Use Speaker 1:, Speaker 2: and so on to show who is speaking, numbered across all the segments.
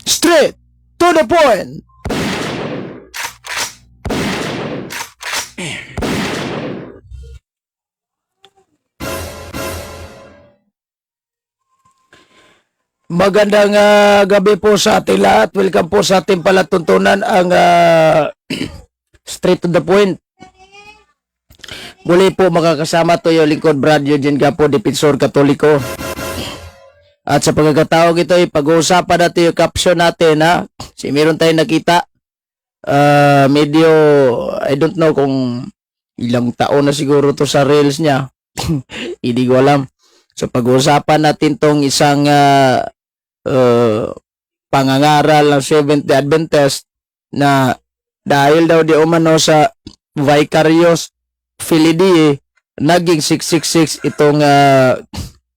Speaker 1: Straight to the point. Magandang gabi po sa ating lahat. Welcome po sa ating palatuntunan ang Straight to the Point. Muli po makakasama to yung lingkod Brad Eugene Gapo, Defensor Katoliko. At sa pagkakataong ito ay pag-uusapan natin yung caption natin ha. Meron tayong nakita medyo I don't know kung ilang taon na siguro to sa reels niya. Hindi ko alam. So pag-uusapan natin tong isang pangangaral ng Seventh-day Adventist na dahil daw di umano sa Vicarious Filii naging 666 itong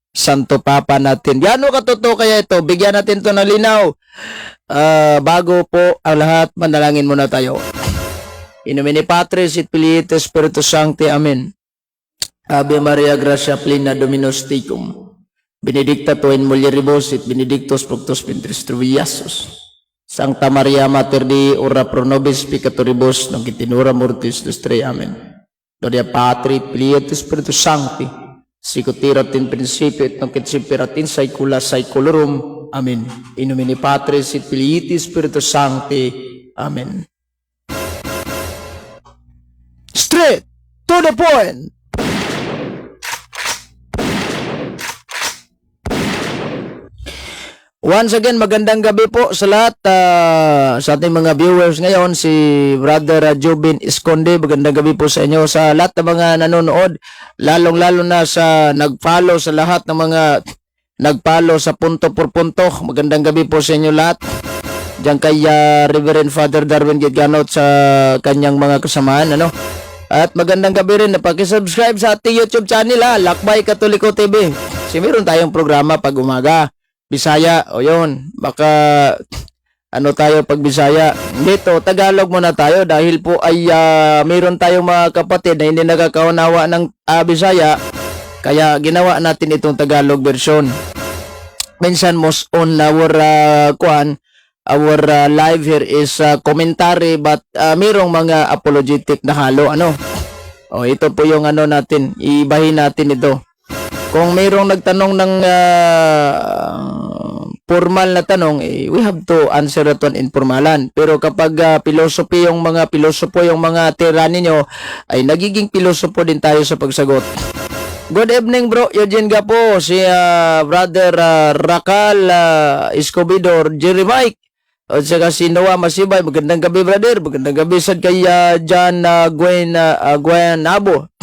Speaker 1: Santo Papa natin. Gaano katotoo kaya ito? Bigyan natin to ng linaw. Bago po ang lahat, manalangin muna tayo. In nomine Patris et Filii et Spiritus Sancti. Amen. Ave Maria, gratia plena, Dominus tecum. Benedicta tu in mulieribus et benedictus fructus ventris tui, Iesus. Sancta Maria Mater Dei, ora pro nobis peccatoribus, nunc et in hora mortis nostre. Amen. Gloria Patri, Filii et Spiritus Sancti, sicut erat in principio et nunc et semper in saecula saeculorum. Amen. In nomine Patris et Filii et Spiritus Sancti. Amen. Straight to the point. Once again, magandang gabi po sa lahat sa ating mga viewers ngayon. Si Brother Jobin Esconde, magandang gabi po sa inyo. Sa lahat ng mga nanonood, lalong-lalo na sa nag-follow, sa lahat ng mga nag-follow sa punto por punto, magandang gabi po sa inyo lahat. Diyan kay Reverend Father Darwin Gitganot sa kanyang mga kasamaan. At magandang gabi rin na pakisubscribe sa ating YouTube channel, Lakbay Katoliko TV. Meron tayong programa pag umaga. Bisaya, o yun, baka tayo pag Bisaya. Dito, Tagalog muna tayo dahil po ay mayroon tayong mga kapatid na hindi nakakaunawa ng Bisaya, kaya ginawa natin itong Tagalog version. Minsan most on our live here is commentary, but mayroong mga apologetic na halo. Ito po yung natin, ibahin natin ito. Kung mayroong nagtanong ng formal na tanong, we have to answer that one informalan. Pero kapag philosophy yung mga pilosopo, yung mga tira ninyo, ay nagiging pilosopo din tayo sa pagsagot. Good evening bro, Eugene Gapo, si Brother Rakal Escobidor, Jerry Mike, at saka si Noah Masibay. Magandang gabi brother, magandang gabi sa kay John Gwen Abo.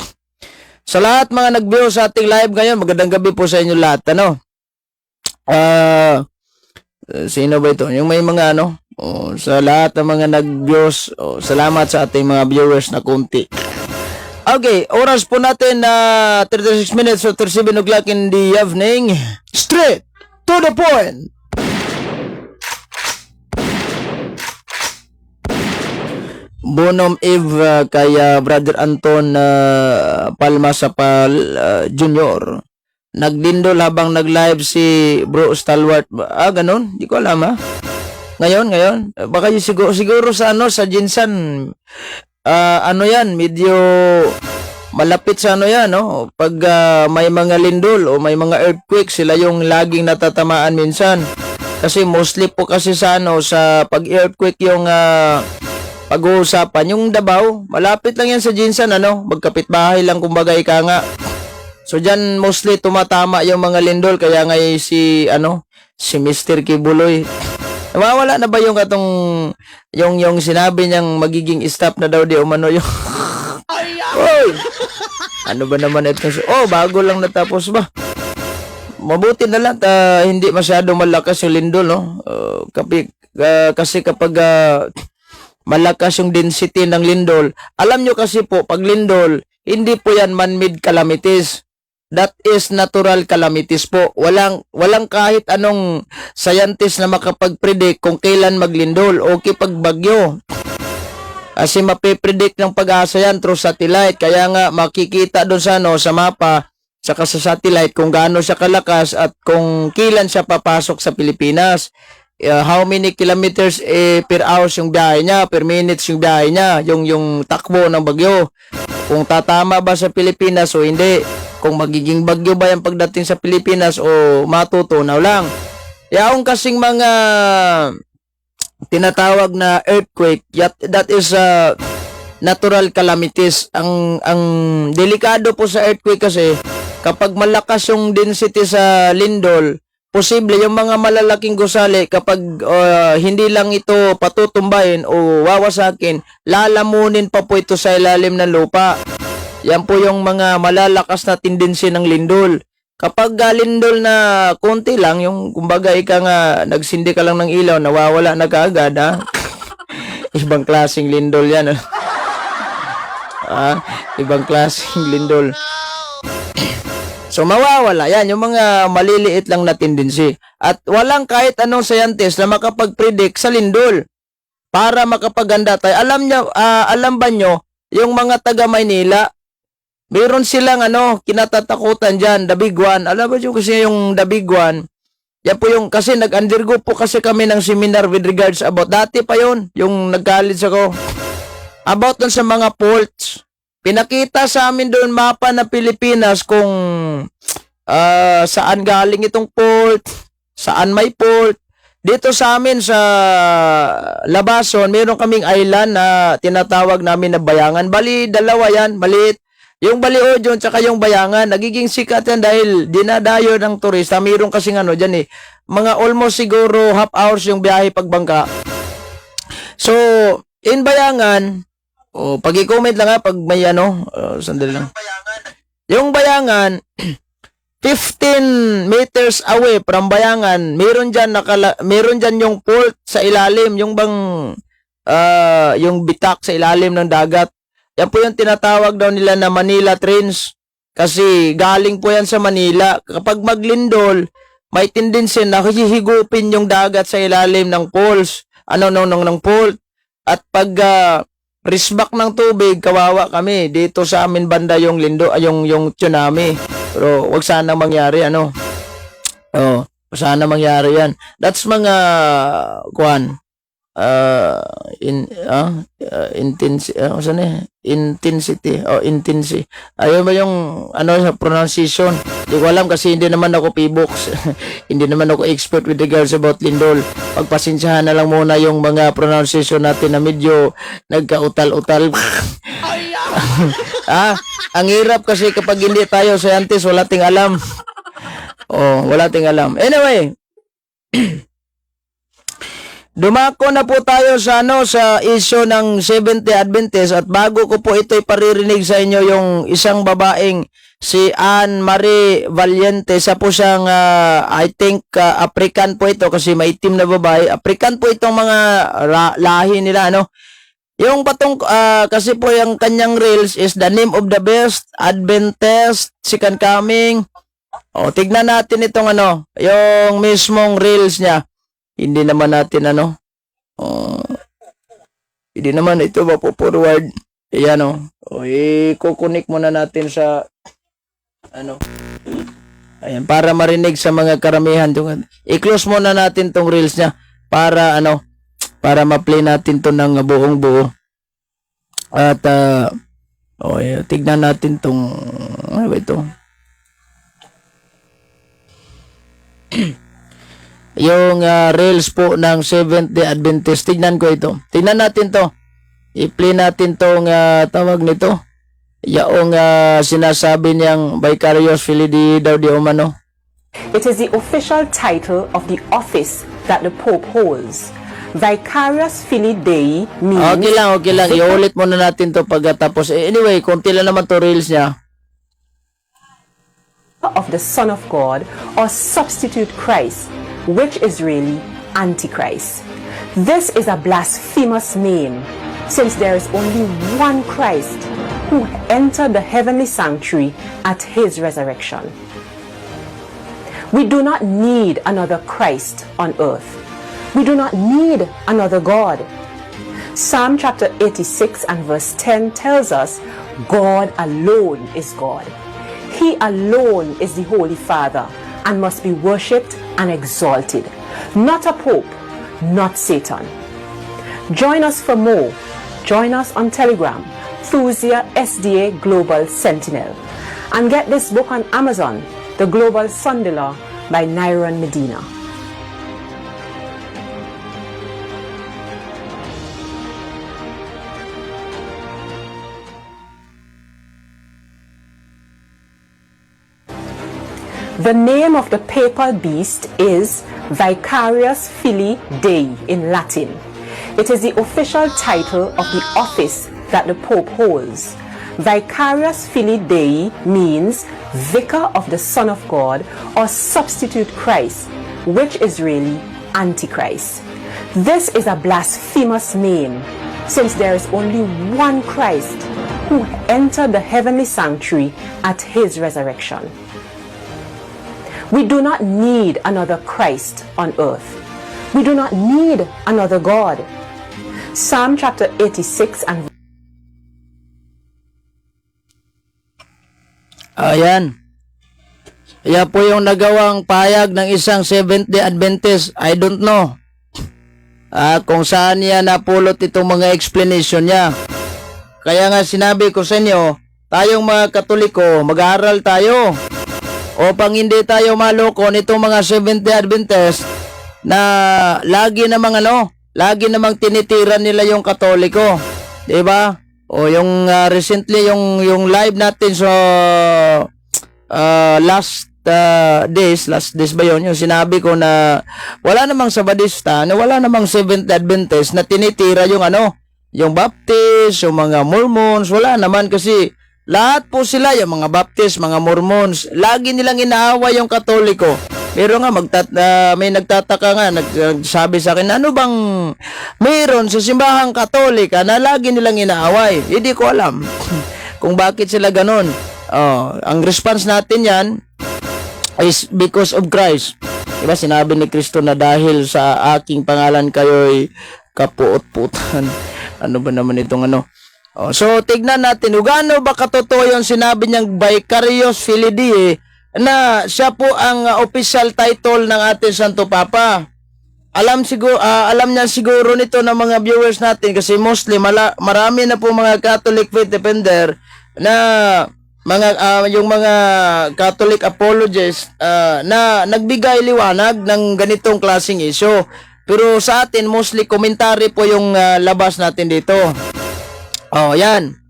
Speaker 1: Sa lahat mga nag-view sa ating live ngayon, magandang gabi po sa inyo lahat. Sino ba ito? Yung may mga sa lahat ng mga nag-views, salamat sa ating mga viewers na kunti. Okay, oras po natin 36 minutes, so 37 o'clock in the evening. Straight to the point. Bonom Eve kay Brother Anton Palma Sapal Junior. Nagdindol habang nag-live si Bro Stalwart. Ganun? Di ko alam Ngayon. Baka siguro sa sa Jinsan. Yan, medyo malapit sa yan, Pag may mga lindol o may mga earthquake, sila yung laging natatamaan minsan. Kasi mostly po kasi sa sa pag-earthquake yung pag-uusapan, yung Davao, malapit lang yan sa Jinsan, magkapit-bahay lang kumbaga ika nga. So dyan mostly tumatama yung mga lindol, kaya ngayon si Mr. Kibuloy. Nawawala na ba yung yung sinabi niyang magiging stop na daw di umano yung Oy! Ano ba naman ito? Bago lang natapos ba? Mabuti na lang hindi masyado malakas yung lindol, kasi kapag malakas yung density ng lindol. Alam nyo kasi po, pag lindol, hindi po yan man-made calamities. That is natural calamities po. Walang kahit anong scientist na makapag-predict kung kailan maglindol o kapag bagyo. Kasi mapipredict ng pag-asa yan through satellite. Kaya nga makikita doon sa mapa, saka sa satellite kung gaano siya kalakas at kung kailan siya papasok sa Pilipinas. how many kilometers per hours yung biyahe niya, per minutes yung biyahe niya, yung takbo ng bagyo. Kung tatama ba sa Pilipinas o hindi. Kung magiging bagyo ba yung pagdating sa Pilipinas o matutunaw lang. Yaong kasing mga tinatawag na earthquake, that is natural calamities. Ang delikado po sa earthquake kasi kapag malakas yung density sa lindol, posible yung mga malalaking gusali kapag hindi lang ito patutumbahin o wawasakin, lalamunin pa po ito sa ilalim ng lupa. Yan po yung mga malalakas na tendency ng lindol. Kapag lindol na konti lang, yung kumbaga ika nga nagsindi ka lang ng ilaw, nawawala na kaagad, ha? Ibang klaseng lindol yan. Ibang klaseng lindol. So mawawala yan, yung mga maliliit lang na tendency. At walang kahit anong scientist na makapag-predict sa lindol para makapaganda tayo. Alam ba nyo, yung mga taga Maynila, meron silang kinatatakutan dyan, the big one. Alam ba nyo kasi yung the big one, yan po yung, kasi nag-undergo po kasi kami ng seminar with regards about, dati pa yun, yung nag-college ako, about dun sa mga faults. Pinakita sa amin doon mapa na Pilipinas kung saan galing itong fault, saan may fault. Dito sa amin sa Labason, meron kaming island na tinatawag namin na Bayangan. Bali, dalawa yan, maliit. Yung Baliodyon tsaka yung Bayangan, nagiging sikat yan dahil dinadayo ng turista. Meron kasing dyan mga almost siguro half hours yung biyahe pagbangka. So, in Bayangan, pag-i-comment lang pag may sandali lang. Yung Bayangan, 15 meters away from Bayangan, meron dyan yung fault sa ilalim, yung yung bitak sa ilalim ng dagat. Yan po yung tinatawag daw nila na Manila Trench. Kasi galing po yan sa Manila. Kapag maglindol, may tendency na hihigupin yung dagat sa ilalim ng falls. Ng fault. At pag risbak ng tubig, kawawa kami. Dito sa amin banda yung yung tsunami. Pero wag sana mangyari sana mangyari yan. That's mga intensity. Ayun ba yung sa pronunciation? Hindi ko alam kasi hindi naman ako P-box. Hindi naman ako expert with regards about lindol. Pagpasensyahan na lang muna yung mga pronunciation natin na medyo nagkautal-utal. Ang hirap kasi kapag hindi tayo scientist, wala ting alam. Wala ting alam. Anyway, dumako na po tayo sa sa issue ng Seventh-day Adventist, at bago ko po ito iparirinig sa inyo yung isang babaeng si Anne Marie Valiente. Sa po siyang I think African po ito kasi maitim na babae. African po itong mga lahi nila Yung patong kasi po yung kanyang reels is the name of the best Adventist second coming. Tignan natin itong yung mismong reels niya. Hindi naman natin hindi naman ito forward. Ayan i-connect muna natin sa ayan, para marinig sa mga karamihan. I-close muna natin tong reels niya para para ma-play natin to ng buong buo. At tignan natin tong ano ba ito? Yung reels po ng Seventh-day Adventist. Tignan ko ito. Tignan natin to. I-play natin tong tawag nito. Yung sinasabi niyang Vicarious Filii Dei daw di umano.
Speaker 2: It is the official title of the office that the Pope holds. Vicarious Filii Dei means...
Speaker 1: Okay lang. Iulit muna natin to pagkatapos. Anyway, konti lang naman to reels niya.
Speaker 2: Of the Son of God or substitute Christ, which is really Antichrist. This is a blasphemous name, since there is only one Christ who entered the heavenly sanctuary at his resurrection. We do not need another Christ on earth. We do not need another God. Psalm chapter 86 and verse 10 tells us God alone is God. He alone is the Holy Father and must be worshipped and exalted. Not a pope, not Satan. Join us for more. Join us on Telegram, Thusia SDA Global Sentinel. And get this book on Amazon, The Global Sunday Law by Nyron Medina. The name of the papal beast is Vicarius Filii Dei in Latin. It is the official title of the office that the Pope holds. Vicarius Filii Dei means Vicar of the Son of God or substitute Christ, which is really Antichrist. This is a blasphemous name, since there is only one Christ who entered the heavenly sanctuary at his resurrection. We do not need another Christ on earth. We do not need another God. Psalm chapter 86 and
Speaker 1: Ayan. Kaya po yung nagawang payag ng isang Seventh-day Adventist. I don't know kung saan niya napulot itong mga explanation niya. Kaya nga sinabi ko sa inyo, tayong mga Katoliko, mag-aaral tayo upang hindi tayo maloko nitong mga Seventh-day Adventist na lagi namang tinitira nila yung Katoliko. 'Di ba? O yung recently yung live natin so last days ba yun, yung sinabi ko na wala namang Sabadista, na wala namang Seventh Adventist na tinitira yung yung Baptist, yung mga Mormons, wala naman kasi lahat po sila, yung mga Baptist, mga Mormons, lagi nilang inaaway yung Katoliko. Pero nga may nagtataka nga, nagsabi sa akin, ano bang mayroon sa simbahang Katolika na lagi nilang inaaway? Hindi ko alam kung bakit sila ganon. Ang response natin yan is because of Christ. Diba sinabi ni Kristo na dahil sa aking pangalan kayo'y kapuot-putan. Ano ba naman itong so tignan natin, gaano ba katotoo yung sinabi niyang Vicarius Filii Dei na siya po ang official title ng ating Santo Papa. Alam niya siguro nito ng mga viewers natin kasi mostly marami na po mga Catholic faith defender na yung mga Catholic apologists na nagbigay liwanag ng ganitong klaseng issue. Pero sa atin mostly commentary po yung labas natin dito. Yan.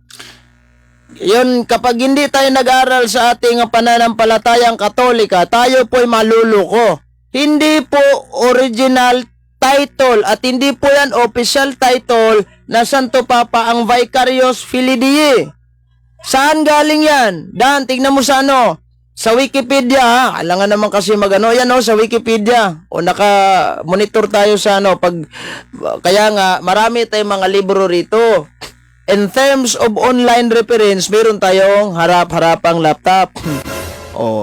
Speaker 1: Yun, kapag hindi tayo nag-aral sa ating pananampalatayang Katolika, tayo po'y maluluko. Hindi po original title at hindi po yan official title na Santo Papa ang Vicarius Filii Dei. Saan galing yan? Dan, tignan mo sa sa Wikipedia ha. Alangan naman kasi yan sa Wikipedia. O naka-monitor tayo sa kaya nga marami tayong mga libro rito. In terms of online reference, meron tayong harap-harapang laptop.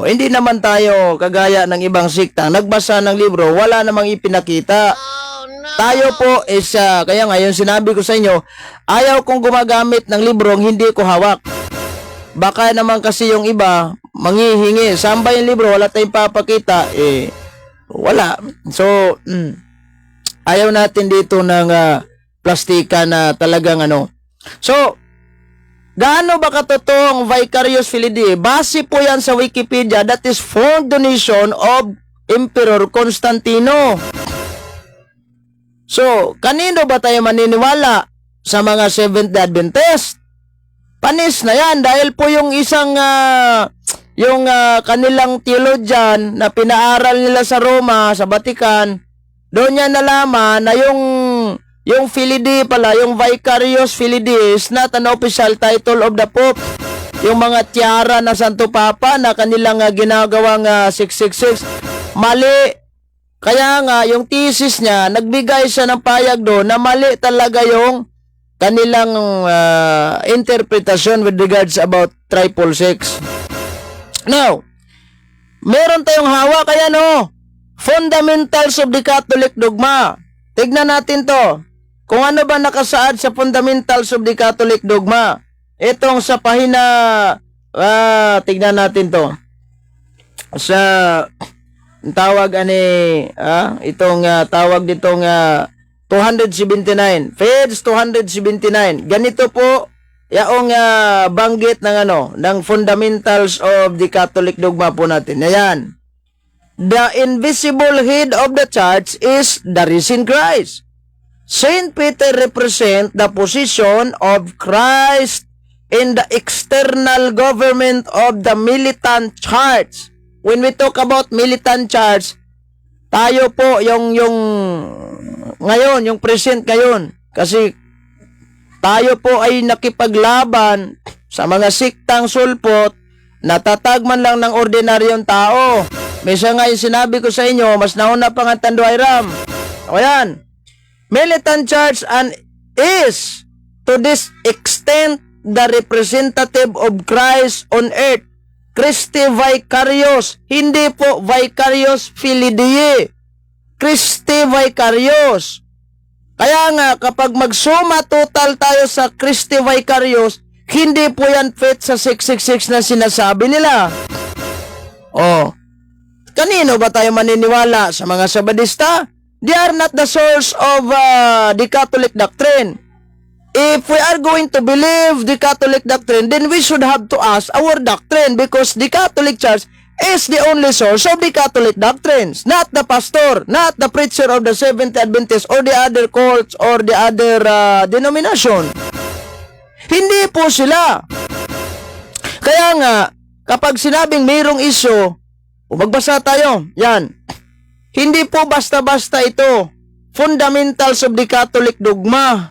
Speaker 1: Hindi naman tayo kagaya ng ibang sikta. Nagbasa ng libro, wala namang ipinakita. Tayo po is, kaya ngayon sinabi ko sa inyo, ayaw kong gumagamit ng librong hindi ko hawak. Baka naman kasi yung iba, manghihingi. Saan ba yung libro? Wala tayong papakita. Wala. So, ayaw natin dito ng plastika na talagang So, gaano ba katotoo ang Vicarius Filii Dei? Base po yan sa Wikipedia, that is for donation of Emperor Constantino. So, kanino ba tayo maniniwala? Sa mga Seventh-day Adventist? Panis na yan dahil po yung isang kanilang theologian na pinaaral nila sa Roma, sa Vatican, doon niya nalaman na yung Filii Dei pala, yung Vicarius Filii Dei is not an official title of the Pope. Yung mga tiara na Santo Papa na kanilang ginagawang 666, mali. Kaya nga, yung thesis niya, nagbigay siya ng payag doon na mali talaga yung kanilang interpretation with regards about 666. Now, meron tayong hawak, kaya Fundamentals of the Catholic Dogma. Tignan natin to. Kung ano ba nakasaad sa Fundamentals of the Catholic Dogma. Itong sa pahina, tignan natin to. Sa ang tawag itong tawag ditong 279. Feds 279. Ganito po yaong banggit ng fundamentals of the Catholic dogma po natin. Ayan. The invisible head of the church is the risen Christ. Saint Peter represent the position of Christ in the external government of the militant church. When we talk about militant church, tayo po yung ngayon, yung present ngayon. Kasi tayo po ay nakipaglaban sa mga siktang sulpot, natatag man lang ng ordinaryong tao. Misa nga yung sinabi ko sa inyo, mas nauna pa nga Tanduay Ram. O yan. Militant church and is to this extent the representative of Christ on earth. Christi vicarious, hindi po vicarious filii. Christi vicarious. Kaya nga kapag magsuma total tayo sa Christi vicarious, hindi po yan fit sa 666 na sinasabi nila. Kanino ba tayo maniniwala? Sa mga Sabadista? They are not the source of the Catholic doctrine. If we are going to believe the Catholic doctrine, then we should have to ask our doctrine, because the Catholic Church is the only source of the Catholic doctrines, not the pastor, not the preacher of the Seventh Adventist or the other cults or the other denomination. Hindi po sila. Kaya nga, kapag sinabing mayroong issue, magbasa tayo. Yan. Hindi po basta-basta ito. Fundamentals of the Catholic dogma.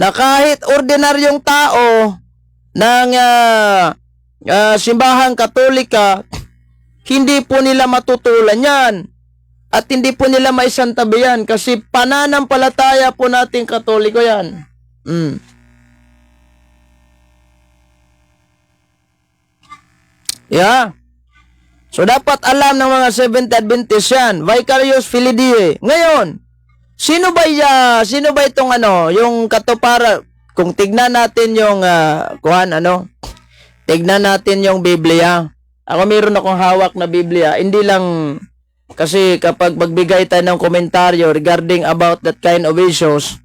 Speaker 1: Na kahit ordinaryong tao ng simbahang Katolika, hindi po nila matutulan yan. At hindi po nila maisantabi yan. Kasi pananampalataya po nating Katoliko yan. Yeah. So, dapat alam ng mga Seventh Adventist yan. Vicarious filii. Ngayon, sino ba itong yung katupara? Kung tignan natin yung, tignan natin yung Biblia. Ako meron akong hawak na Biblia. Hindi lang, kasi kapag magbigay tayo ng komentaryo regarding about that kind of issues,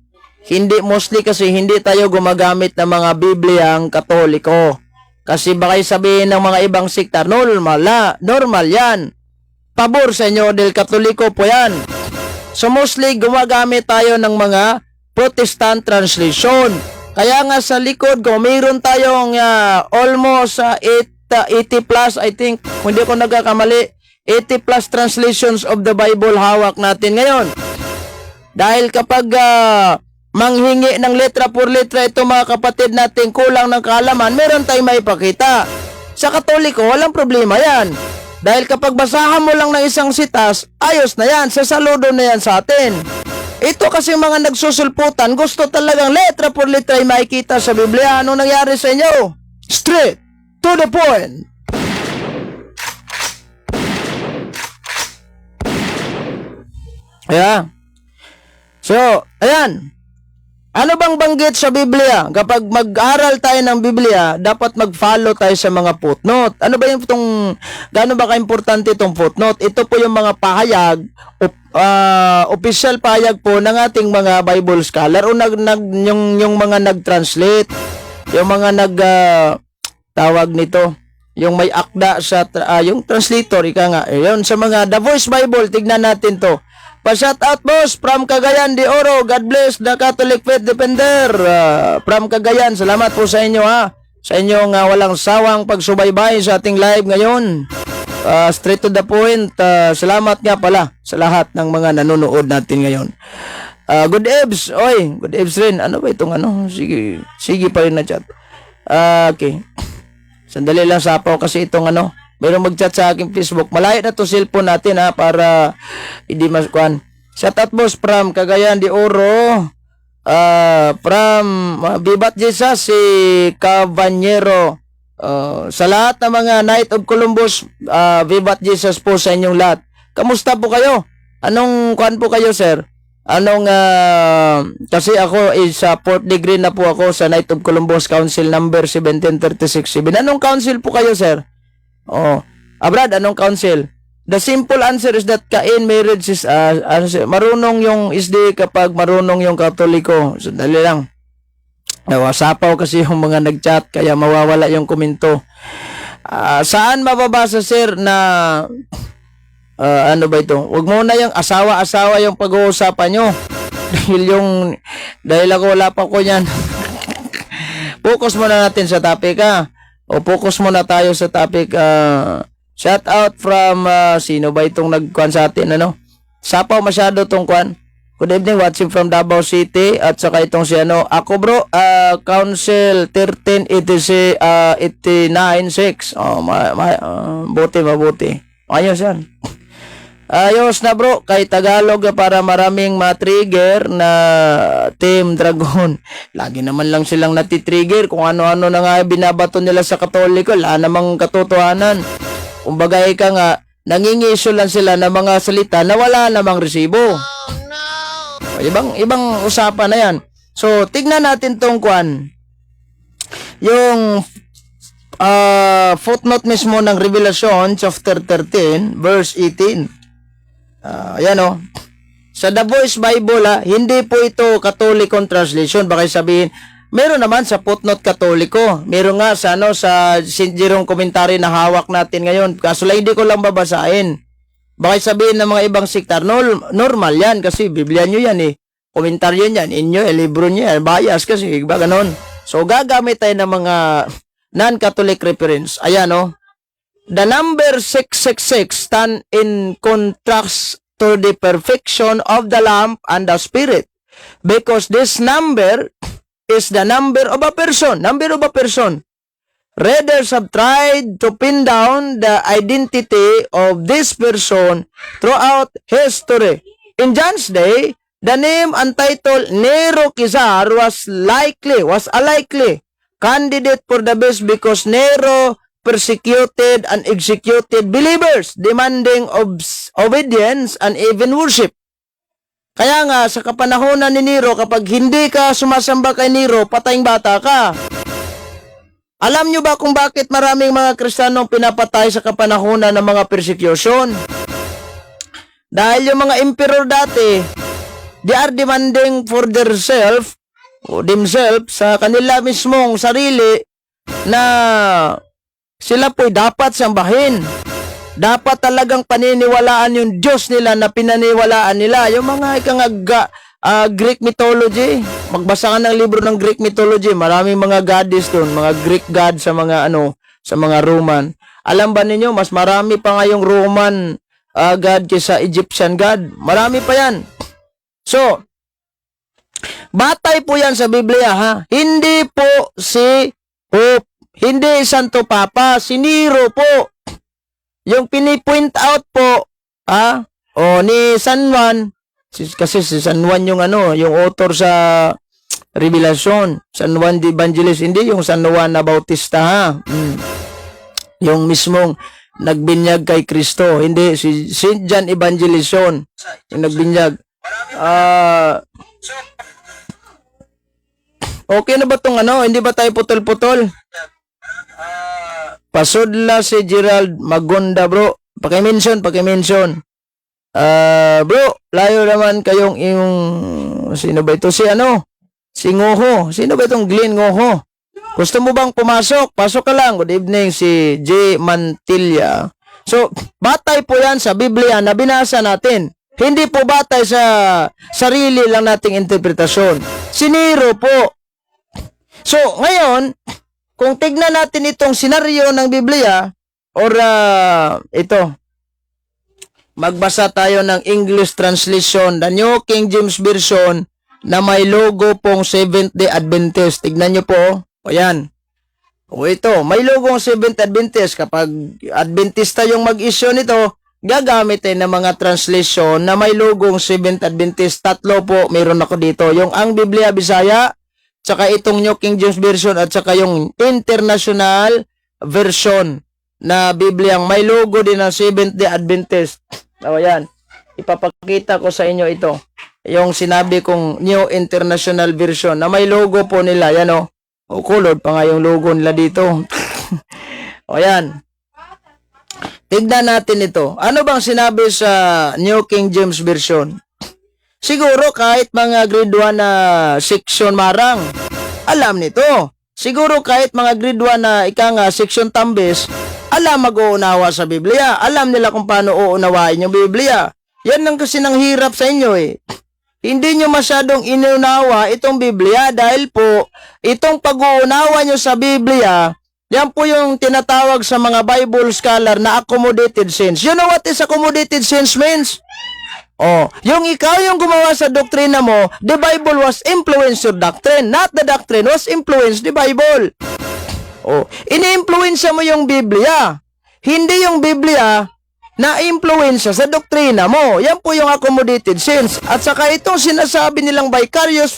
Speaker 1: mostly kasi hindi tayo gumagamit ng mga Bibliang Katoliko. Kasi baka sabihin ng mga ibang sikta, normal yan. Pabor sa inyo del Katoliko po yan. So mostly gumagamit tayo ng mga Protestant translation. Kaya nga sa likod ko, mayroon tayong almost 80 plus, I think, kung hindi ko nagkakamali, 80 plus translations of the Bible hawak natin ngayon. Dahil kapag manghingi ng letra por letra ito mga kapatid natin kulang ng kaalaman, meron tayong maipakita. Sa Katoliko, walang problema yan. Dahil kapag basahan mo lang ng isang sitas, ayos na yan, sasaludo na yan sa atin. Ito kasi mga nagsusulputan, gusto talagang letra por letra ay makikita sa Biblia. Anong nangyari sa inyo? Straight to the point. Yeah. So, ayan. Ano bang banggit sa Biblia? Kapag mag-aral tayo ng Biblia, dapat mag-follow tayo sa mga footnote. Ano ba gaano ba ka-importante itong footnote? Ito po yung mga pahayag, official pahayag po ng ating mga Bible scholar o yung mga nag-translate, yung mga tawag nito, yung may akda sa, yung translator, ika nga. Yun, sa mga The Voice Bible, tignan natin to. Pa-shout out boss from Cagayan de Oro. God bless the Catholic Faith Defender from Cagayan. Salamat po sa inyo sa inyong walang sawang pagsubaybay sa ating live ngayon. Straight to the point. Salamat nga pala sa lahat ng mga nanonood natin ngayon. Good Ebs. Oy, good Ebs rin. Ano ba itong Sige pa rin na chat. Okay. Sandali lang sapaw kasi itong mayroong mag-chat sa aking Facebook. Malayo na to cellphone natin para hindi maskuhan. Shout out boss from Cagayan de Oro. From Vivat Jesus si Cabanyero. Sa lahat ng mga Knight of Columbus, Vivat Jesus po sa inyong lahat. Kamusta po kayo? Anong kuhan po kayo, sir? Kasi ako is fourth degree na po ako sa Knight of Columbus Council number 17367. Anong council po kayo, sir? Brad, anong council? The simple answer is that Cain marriage is marunong yung SD kapag marunong yung Katoliko. So, dali lang. Nawasapaw kasi yung mga nag-chat kaya mawawala yung komento. Saan mababasa sir na ano ba ito? Huwag muna yung asawa-asawa yung pag-uusapan nyo. dahil ako wala pa ko yan. Focus muna natin sa topic O focus muna tayo sa topic. Shout out from sino ba itong nagkuhan sa atin Sapaw masyado tong kuhan. Good evening, watching from Davao City at saka itong si ako bro, Council 1386 mabuti. Ayos yan. Ayos na bro, kay Tagalog para maraming ma-trigger na Team Dragon. Lagi naman lang silang natitrigger kung ano-ano na nga binabato nila sa Katoliko, wala namang katotohanan. Kumbaga ika nga, nangingiso lang sila ng mga salita na wala namang resibo. Ibang usapan na yan. So, tignan natin tong kwan. Yung footnote mismo ng Revelation chapter 13 verse 18. Ayan Sa The Voice Bible hindi po ito Katolikong translation. Baka sabihin, meron naman sa footnote Katoliko. Meron nga sa sa St. Jerome commentary na hawak natin ngayon. Kaso lang hindi ko lang babasahin. Baka sabihin ng mga ibang sektar, normal yan kasi Biblia nyo yan komentaryo yan, inyo, libro nyo yan, bias kasi, ba ganon. So, gagamit tayo ng mga non-Catholic reference. Ayan The number 666 stand in contrast to the perfection of the lamp and the spirit. Because this number is the number of a person. Readers have tried to pin down the identity of this person throughout history. In John's day, the name and title Nero Caesar was a likely candidate for the best because Nero persecuted and executed believers, demanding obedience and even worship. Kaya nga, sa kapanahonan ni Nero, kapag hindi ka sumasamba kay Nero, patayng bata ka. Alam nyo ba kung bakit maraming mga Kristiyanong pinapatay sa kapanahonan ng mga persecution? Dahil yung mga emperor dati, they are demanding for themselves sa kanila mismong sarili na sila po'y dapat sambahin. Dapat talagang paniniwalaan yung Diyos nila na pinaniwalaan nila. Yung mga Greek mythology. Magbasa ka ng libro ng Greek mythology. Maraming mga goddess doon, mga Greek god sa mga sa mga Roman. Alam ba ninyo, mas marami pa nga yung Roman god kaysa Egyptian god. Marami pa yan. So, batay po yan sa Biblia Hindi po si Pope, hindi Santo Papa, si Nero po. Yung pinipoint out po ni San Juan. Kasi si San Juan yung yung author sa Revelation, San Juan the Evangelist, hindi yung San Juan na Bautista Yung mismong nagbinyag kay Kristo, hindi si Saint John Evangelist yung nagbinyag. Okay na ba tong hindi ba tayo putol-putol? Pasudla si Gerald Magunda bro. Paki-mention. Bro, layo naman kayong sino ba ito? Si Ngoho. Sino ba itong Glenn Ngoho? Gusto mo bang pumasok? Pasok ka lang. Good evening, si J. Mantilla. So, batay po yan sa Biblia na binasa natin. Hindi po batay sa sarili lang nating interpretasyon. Si Nero po. So, ngayon, kung tignan natin itong senaryo ng Biblia, or magbasa tayo ng English translation, the New King James Version, na may logo pong Seventh-day Adventist. Tignan nyo po. O yan. O ito, may logo ng Seventh Adventist. Kapag Adventista yung mag-issue nito, gagamitin ng mga translation na may logo ng Seventh Adventist. Tatlo po, mayroon ako dito. Yung ang Biblia Bisaya, tsaka itong New King James Version, at tsaka yung International Version na Bibliang may logo din ng Seventh-day Adventist. O yan, ipapakita ko sa inyo ito. Yung sinabi kong New International Version na may logo po nila. Yan colored pa nga yung logo nila dito. O yan. tignan natin ito. Ano bang sinabi sa New King James Version? Siguro kahit mga grade 1 na section marang, alam nito. Siguro kahit mga grade 1 na section tambis, alam mag-uunawa sa Biblia. Alam nila kung paano uunawain yung Biblia. Yan lang kasi nang hirap sa inyo eh. Hindi nyo masyadong inunawa itong Biblia dahil po itong pag-uunawa nyo sa Biblia, yan po yung tinatawag sa mga Bible scholar na accommodated sense. You know what is accommodated sense means? Oh, yung ikaw yung gumawa sa doktrina mo, the Bible was influenced your doctrine, not the doctrine was influenced the Bible. Oh, ini-influensya mo yung Biblia. Hindi yung Biblia na influensya sa doktrina mo. Yan po yung accommodated sense. At saka itong sinasabi nilang vicarious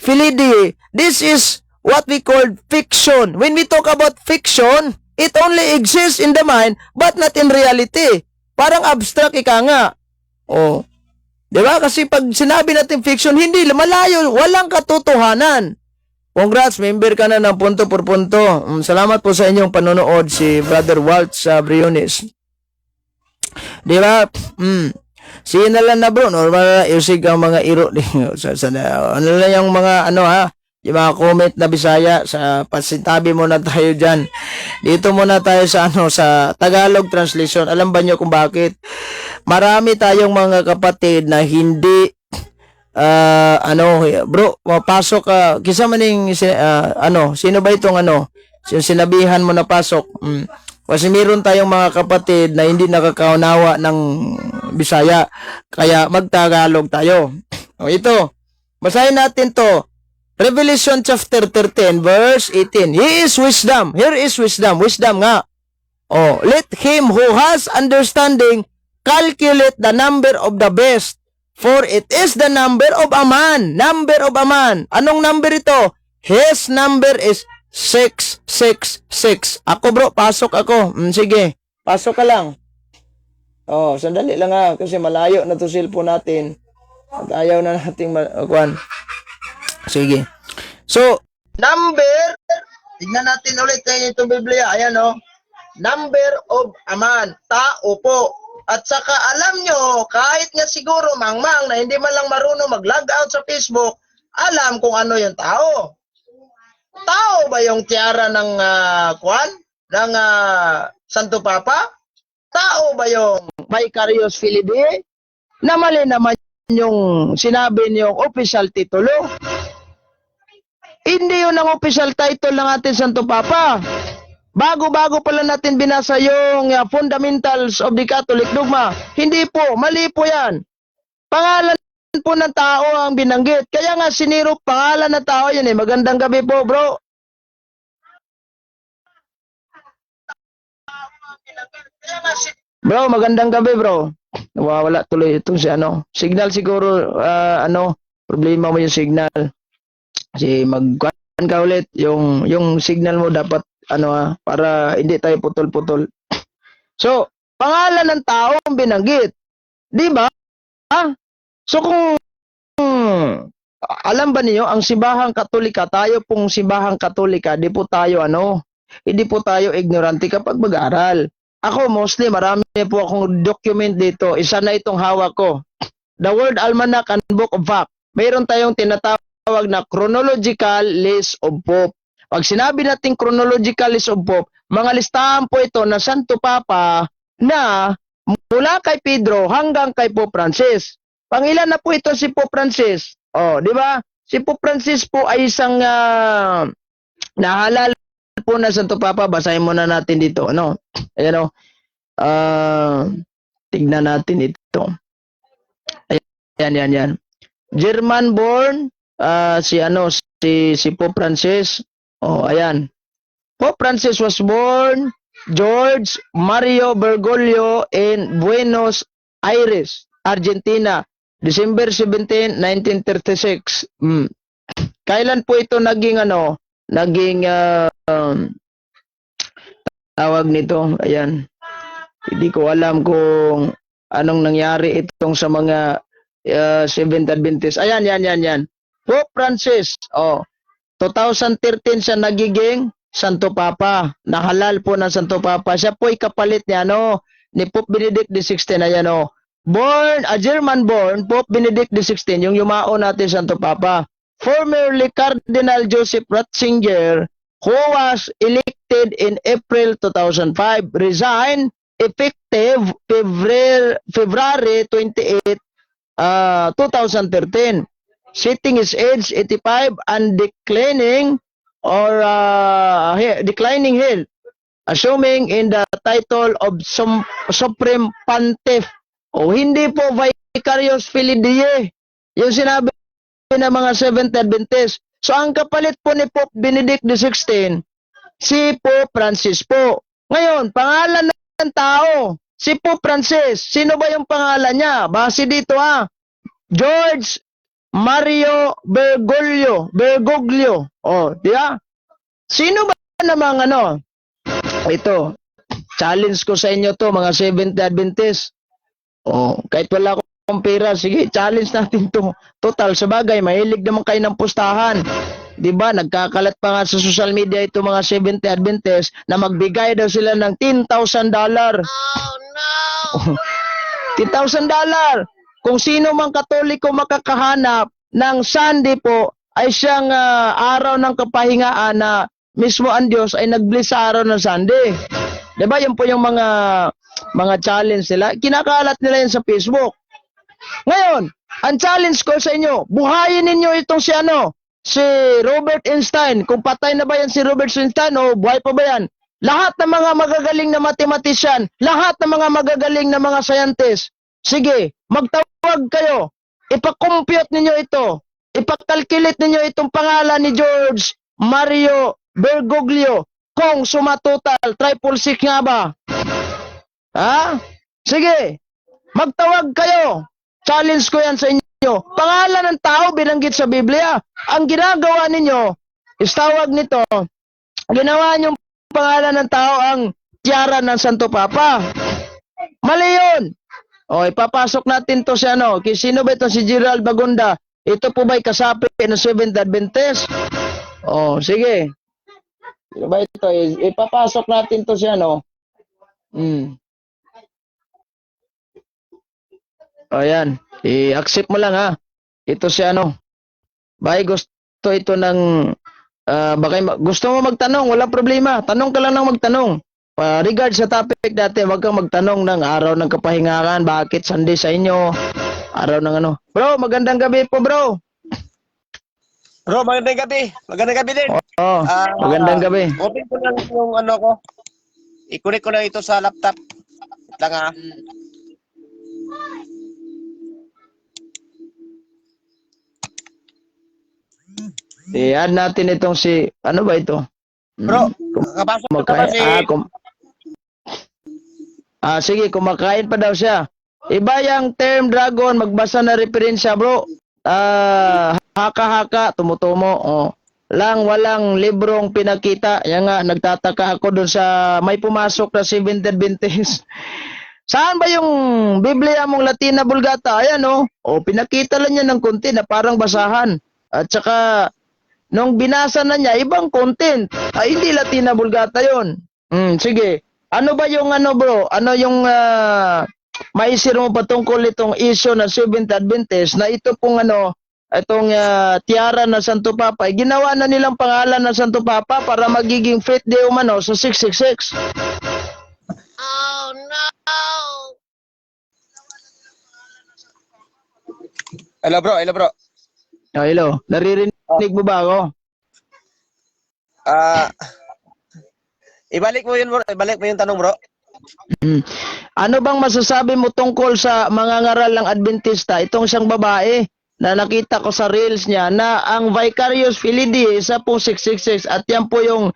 Speaker 1: fidelity, this is what we call fiction. When we talk about fiction, it only exists in the mind but not in reality. Parang abstract ika nga. Oh. 'Di ba? Kasi pag sinabi natin fiction, hindi malayo, walang katotohanan. Congrats, member ka na ng punto por punto. Salamat po sa inyong panonood, si Brother Walt sa Briones. 'Di ba? Sige na lang na bro, normal na usig ang mga iro. Ano lang yung mga yung mga comment na Bisaya, sa pasintabi muna tayo dyan. Dito muna tayo sa sa Tagalog translation. Alam ba nyo kung bakit? Marami tayong mga kapatid na hindi bro, mapasok ka kisa maning sino ba itong sinabihan mo na pasok. Kasi meron tayong mga kapatid na hindi nakakaunawa ng Bisaya, kaya magtagalog tayo. O ito, basahin natin to. Revelation chapter 13 verse 18. He is wisdom. Here is wisdom. Wisdom nga. Oh, let him who has understanding calculate the number of the beast, for it is the number of a man. Number of a man. Anong number ito? His number is 666. Ako bro, pasok ako. Sige, pasok ka lang. Oh, sandali lang ha, kasi malayo na to cellphone natin. At ayaw na nating Sige. So, number, tignan natin ulit kayo itong Biblia. Ayan o. Number of a man. Tao po. At saka alam nyo, kahit nga siguro mangmang na hindi man lang marunong mag-log out sa Facebook, alam kung ano yung tao. Tao ba yung tiara ng ng Santo Papa? Tao ba yung vicarious fidelity? Na mali naman yung sinabi niyong official titulo. Hindi yun ang official title ng ating Santo Papa. Bago-bago pala natin binasa yung fundamentals of the Catholic dogma. Hindi po, mali po yan. Pangalan po ng tao ang binanggit. Kaya nga sinirop pangalan ng tao yun eh. Magandang gabi po bro. Bro, magandang gabi bro. Nawawala tuloy itong signal siguro, problema mo yung signal. Kasi magkuhan ka ulit, yung signal mo dapat, para hindi tayo putol-putol. So, pangalan ng tao ang binanggit. Di ba? So, kung alam ba niyo ang Simbahang Katolika, tayo pong Simbahang Katolika, hindi po tayo ignorante kapag mag-aral. Ako, mostly, marami po akong document dito. Isa na itong hawak ko. The World Almanac and Book of Facts. Mayroon tayong tinatawag na chronological list of Pope. Pag sinabi natin chronological list of Pope, mga listahan po ito na Santo Papa na mula kay Pedro hanggang kay Pope Francis. Pangilan na po ito si Pope Francis? Oh, di ba? Si Pope Francis po ay isang nahalal po na Santo Papa. Basahin muna natin dito. Ayan o. Tignan natin ito. Ayan. German born si Pope Francis. Oh, ayan. Pope Francis was born George Mario Bergoglio in Buenos Aires, Argentina, December 17, 1936. Kailan po ito naging tawag nito? Ayan. Hindi ko alam kung anong nangyari itong sa mga Seventh Adventist. Ayan. Pope Francis. 2013 siya nagiging Santo Papa. Nahalal po ng Santo Papa. Siya po kapalit niya, ni Pope Benedict XVI. Ayan, Born, a German born, Pope Benedict XVI, yung yumao natin Santo Papa. Formerly Cardinal Joseph Ratzinger, who was elected in April 2005, resigned effective February 28, 2013. Sitting his age 85 and declining health, assuming in the title of Supreme Pontiff. O hindi po Vicarious Filii, yung sinabi ng mga Seventh Adventist. So ang kapalit po ni Pope Benedict XVI, si Pope Francis po. Ngayon, pangalan ng tao, si Pope Francis, sino ba yung pangalan niya? Base dito George Mario Bergoglio. O, di ba? Sino ba namang ito, challenge ko sa inyo to mga Seventh Adventist. Kahit wala akong pera, sige, challenge natin to. Total, sa bagay, mahilig naman kayo ng pustahan. Diba, nagkakalat pa nga sa social media ito mga Seventh Adventist na magbigay daw sila ng $10,000. Oh no! $10,000. Kung sino mang Katoliko makakahanap ng Sunday po, ay siyang araw ng kapahingaan na mismo ang Diyos ay nag-bless sa araw ng Sunday. Diba, yun po yung mga challenge nila. Kinakalat nila yan sa Facebook. Ngayon, ang challenge ko sa inyo, buhayin ninyo itong si Robert Einstein. Kung patay na ba yan si Robert Einstein o buhay pa ba yan? Lahat ng mga magagaling na mathematician, lahat ng mga magagaling na mga scientist, sige, magtawag kayo. Ipakompute ninyo ito. Ipakalculate ninyo itong pangalan ni George Mario Bergoglio. Kung sumatotal, 666 nga ba? Sige, magtawag kayo. Challenge ko yan sa inyo. Pangalan ng tao binanggit sa Biblia. Ang ginagawa ninyo, istawag nito, ginawa niyong pangalan ng tao ang tiara ng Santo Papa. Mali yun. Ipapasok natin to si sino ba ito si Gerald Bagunda? Ito po ba'y kasapi ng Seventh Adventist? Sige. Sino ba ito? Ipapasok natin to si Ayan. I-accept mo lang Ito si Baka gusto ito ng gusto mo magtanong, walang problema. Tanong ka lang ng magtanong. Regard sa topic natin, wag kang magtanong ng araw ng kapahingahan, bakit Sunday sa inyo? Araw ng Bro, magandang gabi po, bro.
Speaker 3: Bro, magandang gabi. Magandang gabi din.
Speaker 1: Magandang gabi.
Speaker 3: Open ko lang yung ko. I-connect ko lang ito sa laptop. Lang
Speaker 1: I-add natin itong si, ano ba ito?
Speaker 3: Bro, kapasok ka ba si...
Speaker 1: sige, kumakain pa daw siya. Iba yung term dragon, magbasa na referensya, bro. Haka-haka, tumutumo. Walang librong pinakita. Yan nga, nagtataka ako dun sa may pumasok na Seventh Adventist. Saan ba yung Biblia mong Latina Vulgata? Ayan, pinakita lang niya ng konti na parang basahan. At saka, nung binasa na niya, ibang content. Hindi Latina Vulgata yun. Sige. Ano ba yung bro? Ano yung maisir mo patungkol itong issue na Seventh Adventist na ito pong itong tiara na Santo Papa, ginawa na nilang pangalan ng Santo Papa para magiging faith day umano sa 666.
Speaker 3: Oh no! Hello bro, hello bro.
Speaker 1: Hello. Naririnig mo ba ako?
Speaker 3: Ibalik mo yun bro. Ibalik mo yung tanong bro.
Speaker 1: Ano bang masasabi mo tungkol sa mga ngaral ng Adventista? Itong isang babae na nakita ko sa reels niya na ang Vicarious Filii sa po 666 at yan po yung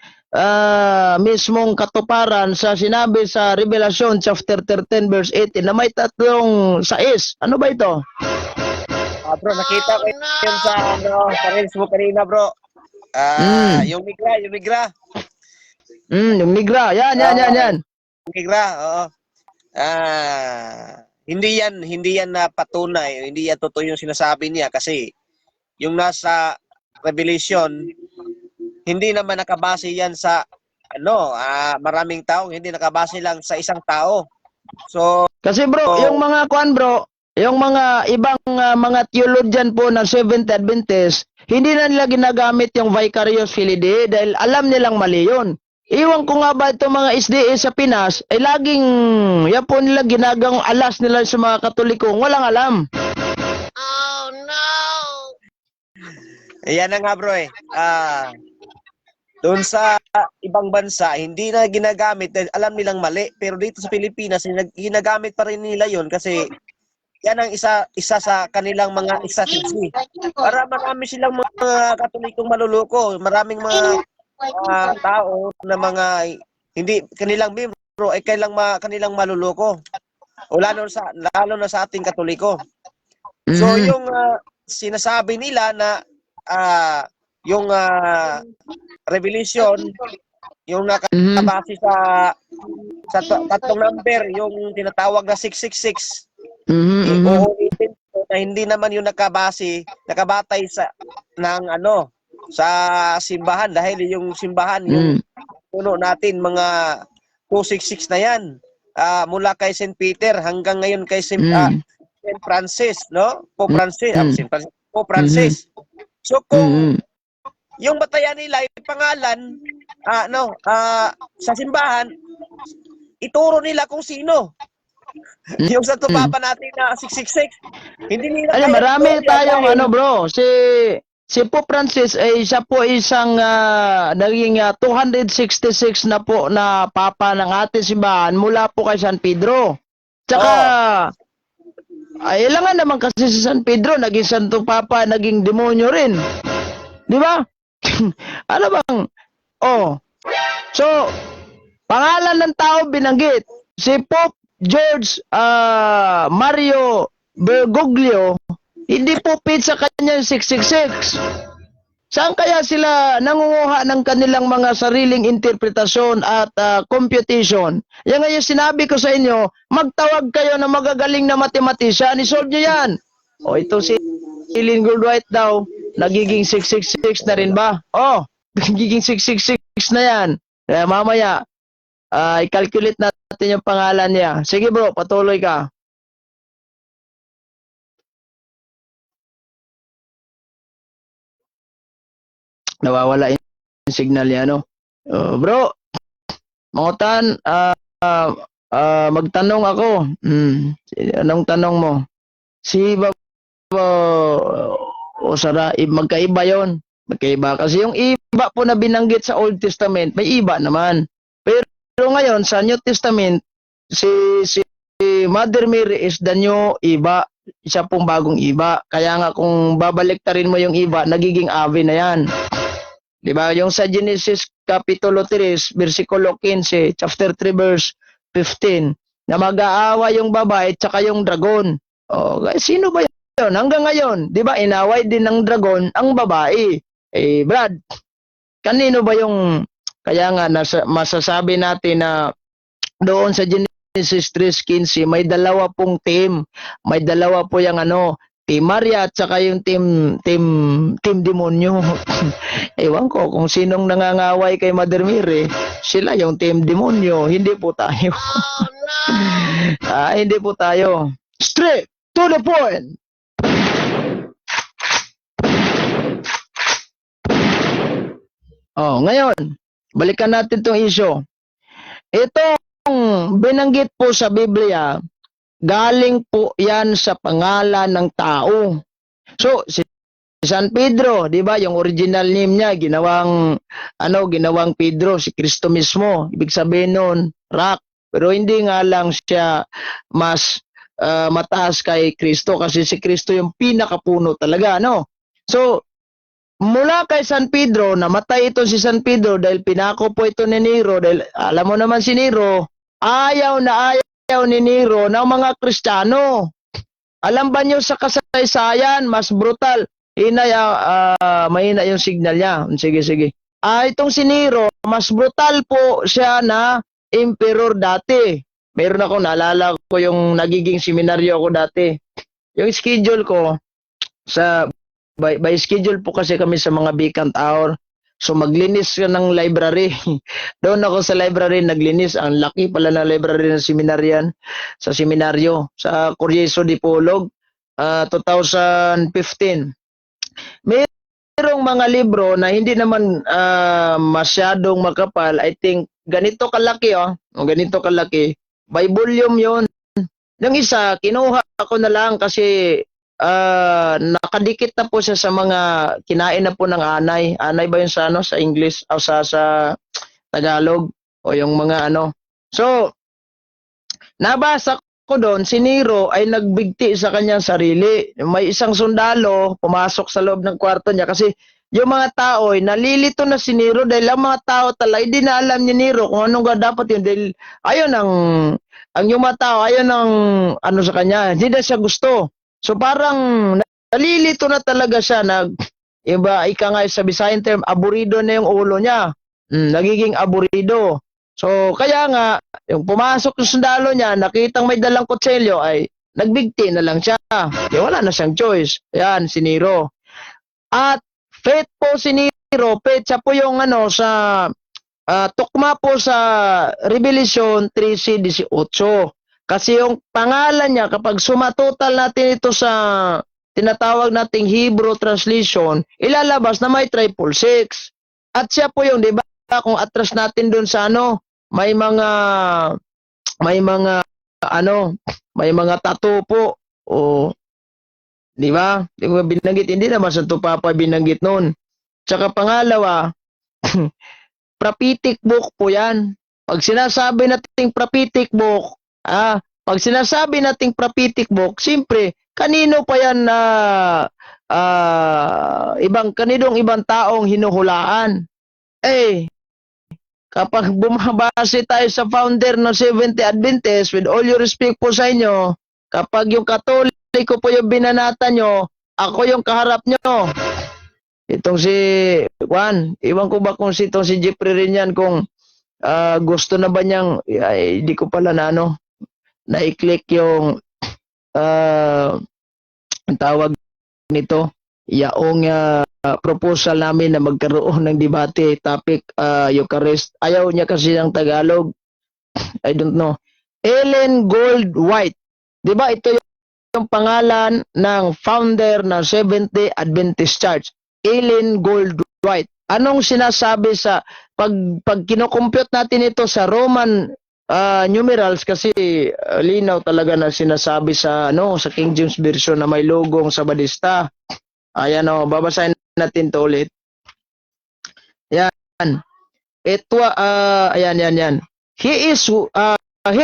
Speaker 1: mismong katuparan sa sinabi sa Revelation chapter 13 verse 18 na may tatlong sais. Ano ba ito?
Speaker 3: Bro, nakita ko yun sa reels mo kanina bro. Yung migra.
Speaker 1: Yung migra. Yan.
Speaker 3: Migra, oo. Hindi yan na patunay, hindi yan totoo yung sinasabi niya kasi yung nasa Revelation hindi naman nakabase yan sa maraming tao, hindi nakabase lang sa isang tao. So,
Speaker 1: Kasi bro, yung mga kuan bro, yung mga ibang mga theologian po ng Seventh Adventist, hindi na nila ginagamit yung vicarious filidae dahil alam nilang mali yun. Iwan ko nga ba itong mga SDA sa Pinas, ay laging yan po nila ginagang alas nila sa mga Katolikong walang alam.
Speaker 3: ayan na nga bro eh. Doon sa ibang bansa, hindi na ginagamit dahil alam nilang mali. Pero dito sa Pilipinas, ginagamit pa rin nila yon kasi yan ang isa sa kanilang mga strategy. Para marami silang mga Katolikong maluloko. Maraming mga tao na mga hindi kanilang membro ay kanilang maluloko. O lalo na sa ating Katoliko. So yung sinasabi nila na yung revelation, yung nakabase sa tatlong number, yung tinatawag na 666. Uulitin ko na hindi naman yung nakabatay sa simbahan dahil yung simbahan yung puno natin mga 266 na yan. Mula kay St. Peter hanggang ngayon kay St. Francis, no? Pope Francis, Pope Francis. So kung yung batayan nila ay pangalan sa simbahan, ituro nila kung sino. Yung sa tupapa natin na 666. Hindi nila
Speaker 1: Alam, marami tayong bro, si Pope Francis ay siya po isang naging 266 na po na papa ng ating simbahan mula po kay San Pedro. Tsaka ay ilangan naman kasi si San Pedro naging Santo Papa, naging demonyo rin. Di ba? Ano bang? So, pangalan ng tao binanggit. Si Pope George Mario Bergoglio, hindi po fit sa kanya 666. Saan kaya sila nangunguha ng kanilang mga sariling interpretasyon at computation? Yan nga yung sinabi ko sa inyo, magtawag kayo ng magagaling na matematisyan, isolve nyo yan. Ito si Lynn Goldwhite daw, nagiging 666 na rin ba? Nagiging 666 na yan. Kaya mamaya, i-calculate natin yung pangalan niya. Sige bro, patuloy ka. Nawawala yung signal niya, no? Bro, mangutan, magtanong ako. Anong tanong mo? Si magkaiba yon. Magkaiba. Kasi yung iba po na binanggit sa Old Testament, may iba naman. Pero ngayon, sa New Testament, si Mother Mary is the new iba. Isa pong bagong iba. Kaya nga kung babaliktarin mo yung iba, nagiging ave na yan. Diba? Yung sa Genesis Kapitulo 3, versikulo 15, chapter 3, verse 15, na mag-aawa yung babae at saka yung dragon. Sino ba yun? Hanggang ngayon, di ba, inaway din ng dragon ang babae. Brad, kanino ba yung, kaya nga, masasabi natin na doon sa Genesis 3:15, may dalawa pong team. May dalawa po yung Team Maria at saka yung team demonyo. Ewan ko kung sinong nangangaway kay Mother Mary. Sila yung team demonyo. Hindi po tayo. Hindi po tayo. Straight to the point. Ngayon, balikan natin tong issue. Itong binanggit po sa Biblia, galing po yan sa pangalan ng tao. So, si San Pedro, di ba, yung original name niya, ginawang Pedro, si Kristo mismo. Ibig sabihin nun, rock. Pero hindi nga lang siya mas mataas kay Kristo kasi si Kristo yung pinakapuno talaga, no? So, mula kay San Pedro, namatay ito si San Pedro dahil pinako po ito ni Nero. Dahil alam mo naman si Nero, ayaw ni Nero ng mga Kristiyano. Alam ba nyo sa kasaysayan, mas brutal. Mahina yung signal niya. Sige. Itong si Nero, mas brutal po siya na emperor dati. Meron ako, naalala ko yung nagiging seminaryo ko dati. Yung schedule ko, by schedule po kasi kami sa mga vacant hour. So maglinis ka ng library. Doon ako sa library naglinis. Ang laki pala ng library ng seminaryan sa seminaryo sa Coriezo de Polog 2015. Merong mga libro na hindi naman masyadong makapal. I think ganito kalaki ganito kalaki. By volume 'yon. Yung isa kinuha ako na lang kasi nakadikit na po siya sa mga kinain na po ng anay. Anay ba yun sa sa English o sa Tagalog o yung mga So, nabasa ko doon, si Nero ay nagbigti sa kanyang sarili. May isang sundalo pumasok sa loob ng kwarto niya kasi yung mga tao ay nalilito na si Nero dahil ang mga tao talaga hindi na alam ni Nero kung anong dapat yun dahil ayun ang yung mga tao ayun ang sa kanya, hindi na siya gusto. So parang nalilito na talaga siya ika nga sa Visayan term, aburido na yung ulo niya. Nagiging aburido. So kaya nga, yung pumasok yung sundalo niya, nakitang may dalang kutselyo ay nagbigti na lang siya. Kaya wala na siyang choice. Yan, si Nero. At faith po si Nero, faith siya po yung sa tukma po sa Revelation 13:18. Kasi yung pangalan niya, kapag sumatotal natin ito sa tinatawag nating Hebrew translation, ilalabas na may 666. At siya po yung, di ba, kung atras natin dun sa may mga tattoo po. O, di ba? Di ba binanggit? Hindi naman sa Papa binanggit noon. Tsaka pangalawa, prophetic book po yan. Pag sinasabi nating prophetic book, pag sinasabi nating prophetic book, siyempre, kanino pa yan na kaninong ibang taong hinuhulaan? Kapag bumabase tayo sa founder ng Seventh-day Adventist, with all your respect po sa inyo, kapag yung Katoliko po yung binanata nyo, ako yung kaharap nyo. Itong si Juan, iwan ko ba kung si Jeffrey rin yan, kung gusto na ba niyang, hindi ko pala na-click yung ang tawag nito, yaong proposal namin na magkaroon ng debate topic Eucharist. Ayaw niya kasi ng Tagalog. I don't know. Ellen Goldwhite. 'Di ba ito yung pangalan ng founder ng Seventh-day Adventist Church? Ellen Goldwhite. Anong sinasabi sa pag kinocompute natin ito sa Roman numerals kasi linaw talaga na sinasabi sa sa King James Version na may logong Sabadista. Ayan babasahin natin to ulit. Yan. Ito ayan. Here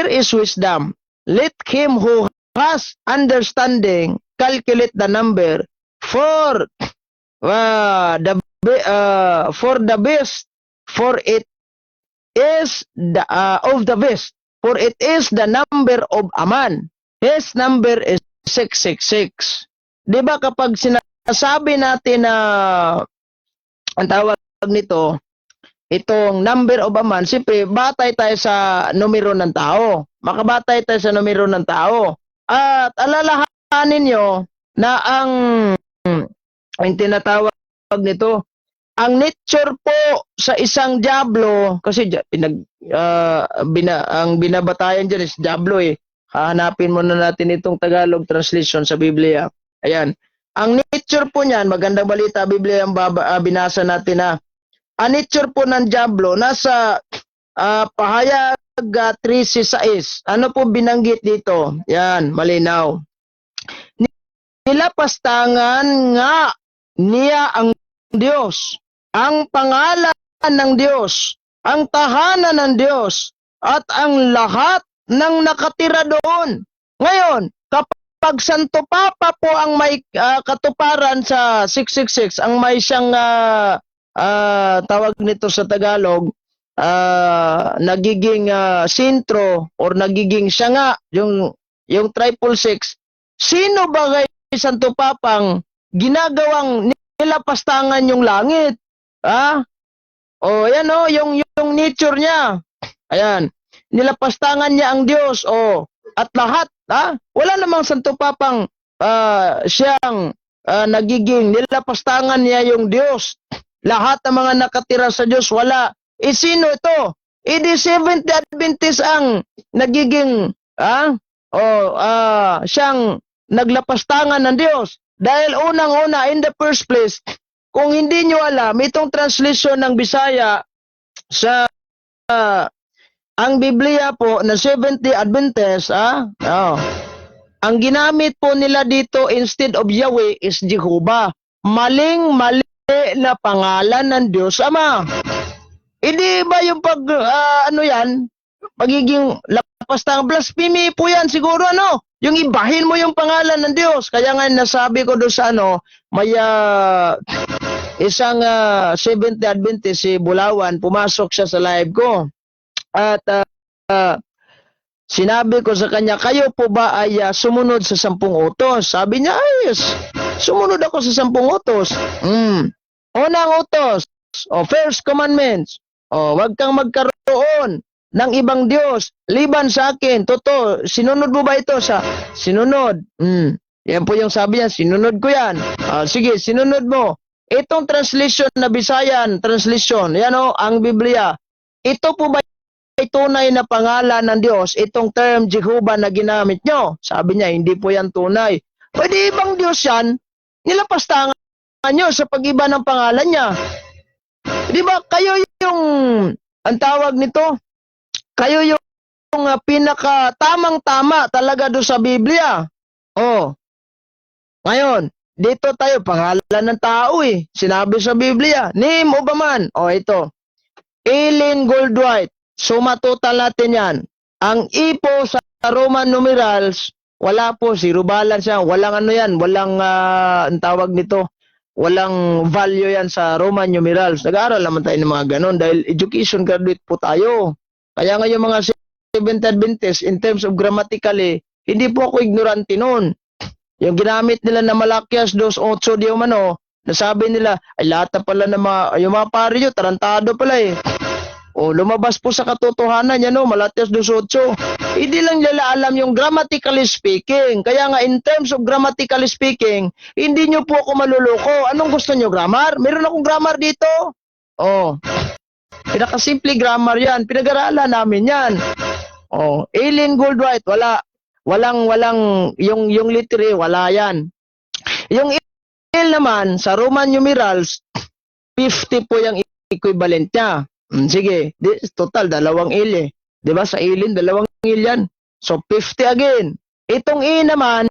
Speaker 1: is wisdom. Let him who has understanding calculate the number for the best, for it is of the best, for it is the number of a man. His number is 666. Di ba kapag sinasabi natin na ang tawag nito, itong number of a man, siyempre batay tayo sa numero ng tao. Makabatay tayo sa numero ng tao. At alalahanin nyo na ang tinatawag nito, ang nature po sa isang diablo, kasi ang binabatayan dyan is diablo Hahanapin muna natin itong Tagalog translation sa Biblia. Ayan. Ang nature po niyan, magandang balita, Biblia ang binasa natin na ang nature po ng diablo, nasa Pahayag 3:6. Ano po binanggit dito? Yan, malinaw. Nilapastangan nga niya ang Diyos, ang pangalan ng Diyos, ang tahanan ng Diyos, at ang lahat ng nakatira doon. Ngayon, kapag Santo Papa po ang may katuparan sa 666, ang may siyang tawag nito sa Tagalog, nagiging sintro or nagiging siya nga, yung 666, sino ba kay Santo Papang ginagawang nilapastangan yung langit? Yan yung nature niya. Ayan. Nilapastangan niya ang Diyos. At lahat, wala namang Santo Papang siyang nagiging nilapastangan niya yung Diyos.
Speaker 4: Lahat ng mga nakatira sa Diyos, wala. Sino ito? Di Seventh Adventist ang nagiging, siyang naglapastangan ng Diyos. Dahil unang-una, in the first place, kung hindi nyo alam, itong translation ng Bisaya sa ang Biblia po na Seventh-day Adventist, ang ginamit po nila dito instead of Yahweh is Jehovah. Maling-mali na pangalan ng Diyos Ama. Hindi ba yung magiging lapastang blasphemy po yan siguro, yung ibahin mo yung pangalan ng Diyos. Kaya nga nasabi ko doon sa may isang Seventh-day Adventist, si Bulawan, pumasok siya sa live ko. At sinabi ko sa kanya, kayo po ba ay sumunod sa 10 utos? Sabi niya, yes, sumunod ako sa 10 utos. Unang utos, first commandments, wag kang magkaroon ng ibang Diyos, liban sa akin. Totoo, sinunod mo ba ito? Sinunod. Yan po yung sabi niya, sinunod ko yan. Sige, sinunod mo. Itong translation na Bisayan, translation, yan ang Biblia. Ito po ba ay tunay na pangalan ng Diyos? Itong term Jehovah na ginamit nyo? Sabi niya, hindi po yan tunay. Pwede ibang Diyos yan, nilapastangan nyo sa pag-iba ng pangalan niya. Di ba, kayo yung, ang tawag nito, kayo yung pinaka tamang-tama talaga doon sa Biblia. Ngayon, dito tayo, pangalan ng tao sinabi sa Biblia, name of a man. Ito, Eileen Goldwhite. Sumatotal natin yan. Ang E po sa Roman numerals, wala po, zero balance yan. Walang walang, ang tawag nito, walang value yan sa Roman numerals. Nag-aaral naman tayo ng mga ganon dahil education graduate po tayo. Kaya nga yung mga Seventh Adventist, in terms of grammatically, hindi po ako ignorante noon. Yung ginamit nila na Malakias 2:8 di umano, nasabi nila, ay lahat na pala ng yung mga pari nyo, tarantado pala lumabas po sa katotohanan yan Malakias 2:8. Hindi lang nila alam yung grammatically speaking. Kaya nga in terms of grammatically speaking, hindi nyo po ako maluloko. Anong gusto nyo, grammar? Meron akong grammar dito. Pinakasimple grammar yan. Pinag-aralan namin yan. Eileen Goldwhite, wala. Walang, yung literary, wala yan. Yung il naman, sa Roman numerals, 50 po yung equivalent niya. Sige, total, 2 il Diba sa Eileen, 2 il yan. So, 50 again. Itong E naman,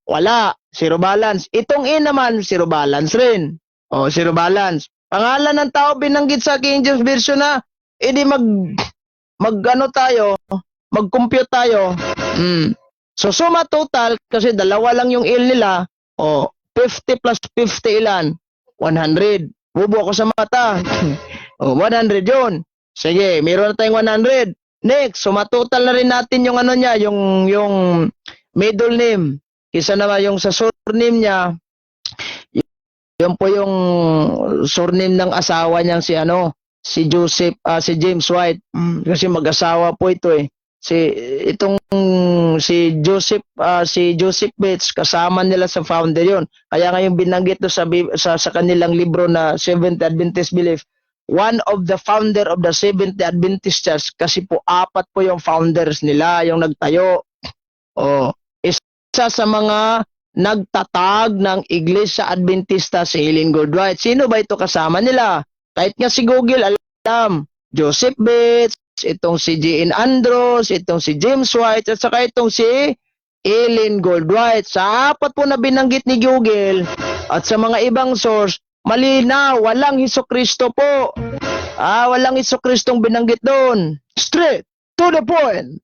Speaker 4: wala. Zero balance. Itong E naman, zero balance rin. Zero balance. Pangalan ng tao binanggit sa King James Version na, edi mag-compute tayo. So, suma total, kasi 2 lang yung il nila, 50 plus 50 ilan? 100. Bubo ako sa mata. 100 yun. Sige, meron na tayong 100. Next, sumatotal na rin natin yung yung middle name. Isa naman yung sa surname niya, yun po yung surname ng asawa niyang si Joseph, si James White. Kasi mag-asawa po ito si Joseph Bates, kasama nila sa founder yun. Kaya ngayon binanggit sa kanilang libro na Seventh Adventist Belief, one of the founder of the Seventh Adventist Church, kasi po 4 po yung founders nila, yung nagtayo. Isa sa mga nagtatag ng Iglesia Adventista si Eileen Goldwhite. Sino ba ito kasama nila? Kahit nga si Google alam, Joseph Bates, itong si J.N. Andrews, itong si James White, at saka itong si Eileen Goldwhite. Sa 4 po na binanggit ni Google at sa mga ibang source, malinaw, walang Hesukristo po. Walang Hesukristong binanggit doon. Straight to the point.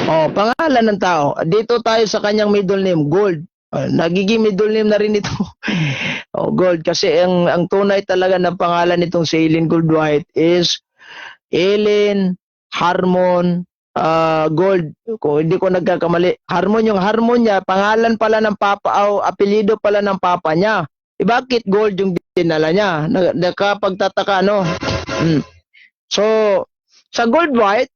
Speaker 4: Pangalan ng tao. Dito tayo sa kanyang middle name, Gold. Nagiging middle name na rin ito. Gold. Kasi ang tunay talaga ng pangalan nitong si Eileen Goldwhite is Eileen Harmon Gold. Kung hindi ko nagkakamali, Harmon, yung Harmon niya, pangalan pala ng papa, apelyido pala ng papa niya. Bakit Gold yung dinala niya? Nakapagtataka, So, sa Goldwhite,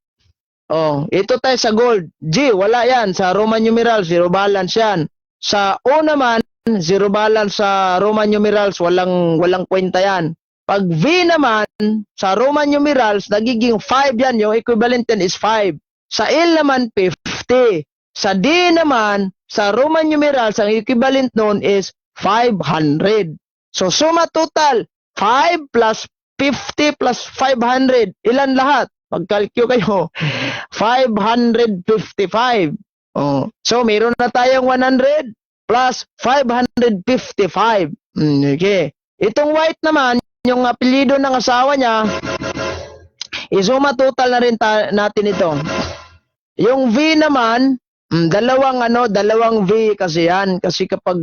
Speaker 4: ito tayo sa gold. G, wala yan. Sa Roman numeral, zero balance yan. Sa O naman, zero balance sa Roman numerals, walang kwenta yan. Pag V naman, sa Roman numerals, nagiging 5 yan. Yung equivalent yan is 5. Sa L naman, 50. Sa D naman, sa Roman numerals, ang equivalent nun is 500. So, suma total, 5 plus 50 plus 500. Ilan lahat? Mag-calculate kayo. 555. Oh. So, meron na tayong 100 plus 555. Okay. Itong white naman, yung apelyido ng asawa niya, isuma total na rin natin ito. Yung V naman, dalawang V kasi yan. Kasi kapag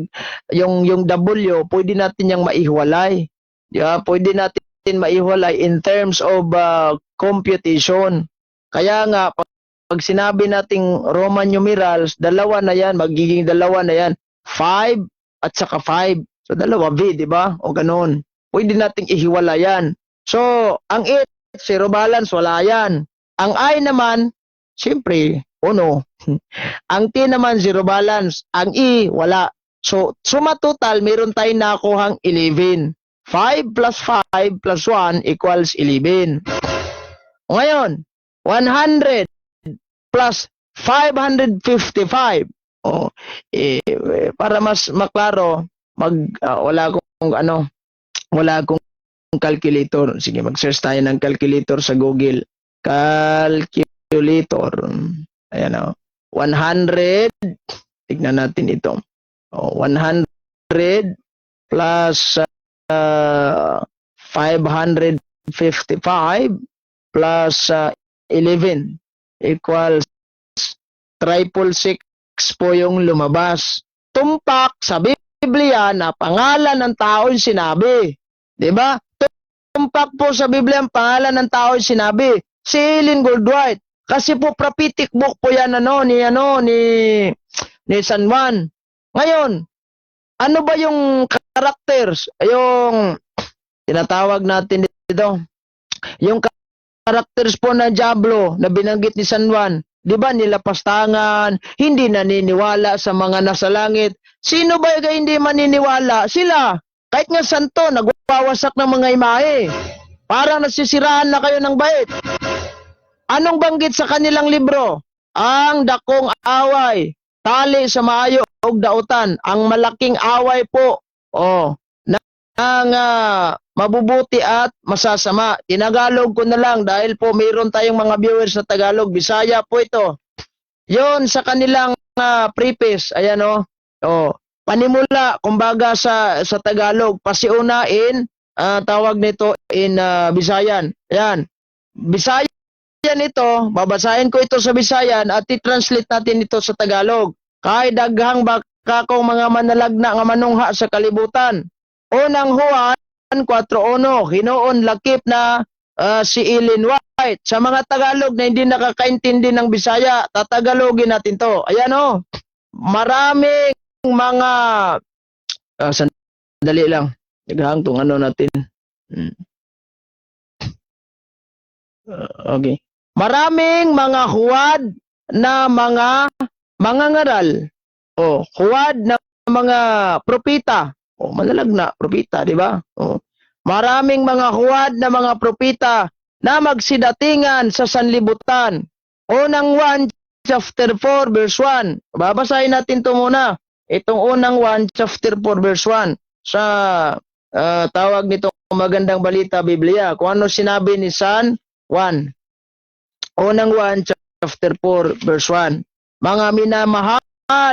Speaker 4: yung W, pwede natin yung maihiwalay. Yeah, pwede natin maihiwalay in terms of computation. Kaya nga, pag sinabi nating Roman numerals, dalawa na yan, magiging dalawa na yan. 5 at saka 5. So, dalawa V, di ba? O ganun. Pwede nating ihiwalay yan. So, ang H, zero balance, wala yan. Ang I naman, siyempre, uno. Ang T naman, zero balance. Ang E, wala. So, suma total, meron tayong nakuhang 11. 5 plus 5 plus 1 equals 11. Ngayon, 100 plus 555. Oh, para mas maklaro, wala akong calculator. Sige, mag-search tayo ng calculator sa Google. Calculator. Ayan o. 100. Tignan natin ito. 100 plus 555 plus 11 equals 666 po yung lumabas. Tumpak sa Biblia na pangalan ng tao yung sinabi. Diba? Tumpak po sa Biblia ang pangalan ng tao yung sinabi. Si Ellen Goldwhite. Kasi po prophetic book po yan ni San Juan. Ngayon, ano ba yung characters? Yung tinatawag natin dito. Yung characters po ng Diablo na binanggit ni San Juan. Di ba nilapastangan, hindi naniniwala sa mga nasa langit. Sino ba yung hindi maniniwala? Sila. Kahit nga santo, nagwawasak ng mga imahe. Parang nasisiraan na kayo ng bait. Anong banggit sa kanilang libro? Ang dakong away, tali sa maayo og dautan, ang malaking away po. Ng mabubuti at masasama. Tinagalog ko na lang dahil po mayroon tayong mga viewers na Tagalog. Bisaya po ito. Yon sa kanilang preface. Ayan o. Panimula, kumbaga sa Tagalog. Pasiuna tawag nito in Bisayan. Ayan. Bisayan ito. Babasahin ko ito sa Bisayan at i-translate natin ito sa Tagalog. Kay daghang baka kong mga manalagna nga manungha sa kalibutan. Unang Juan 4:1, hinoon lakip na si Ellen White. Sa mga Tagalog na hindi nakakaintindi ng Bisaya, tatagalogin natin to. Ayan o. Maraming mga sandali lang. Naghahang tong natin. Okay. Maraming mga huwad na mga ngaral. Huwad na mga propita. Malalagna, propita, di ba? Maraming mga huwad na mga propita na magsidatingan sa sanlibutan. Unang 1, chapter 4, verse 1. Babasahin natin ito muna. Itong unang 1, chapter 4, verse 1. Sa tawag nito magandang balita, Biblia. Kung ano sinabi ni San Juan. Unang 1, chapter 4, verse 1. Mga minamahal,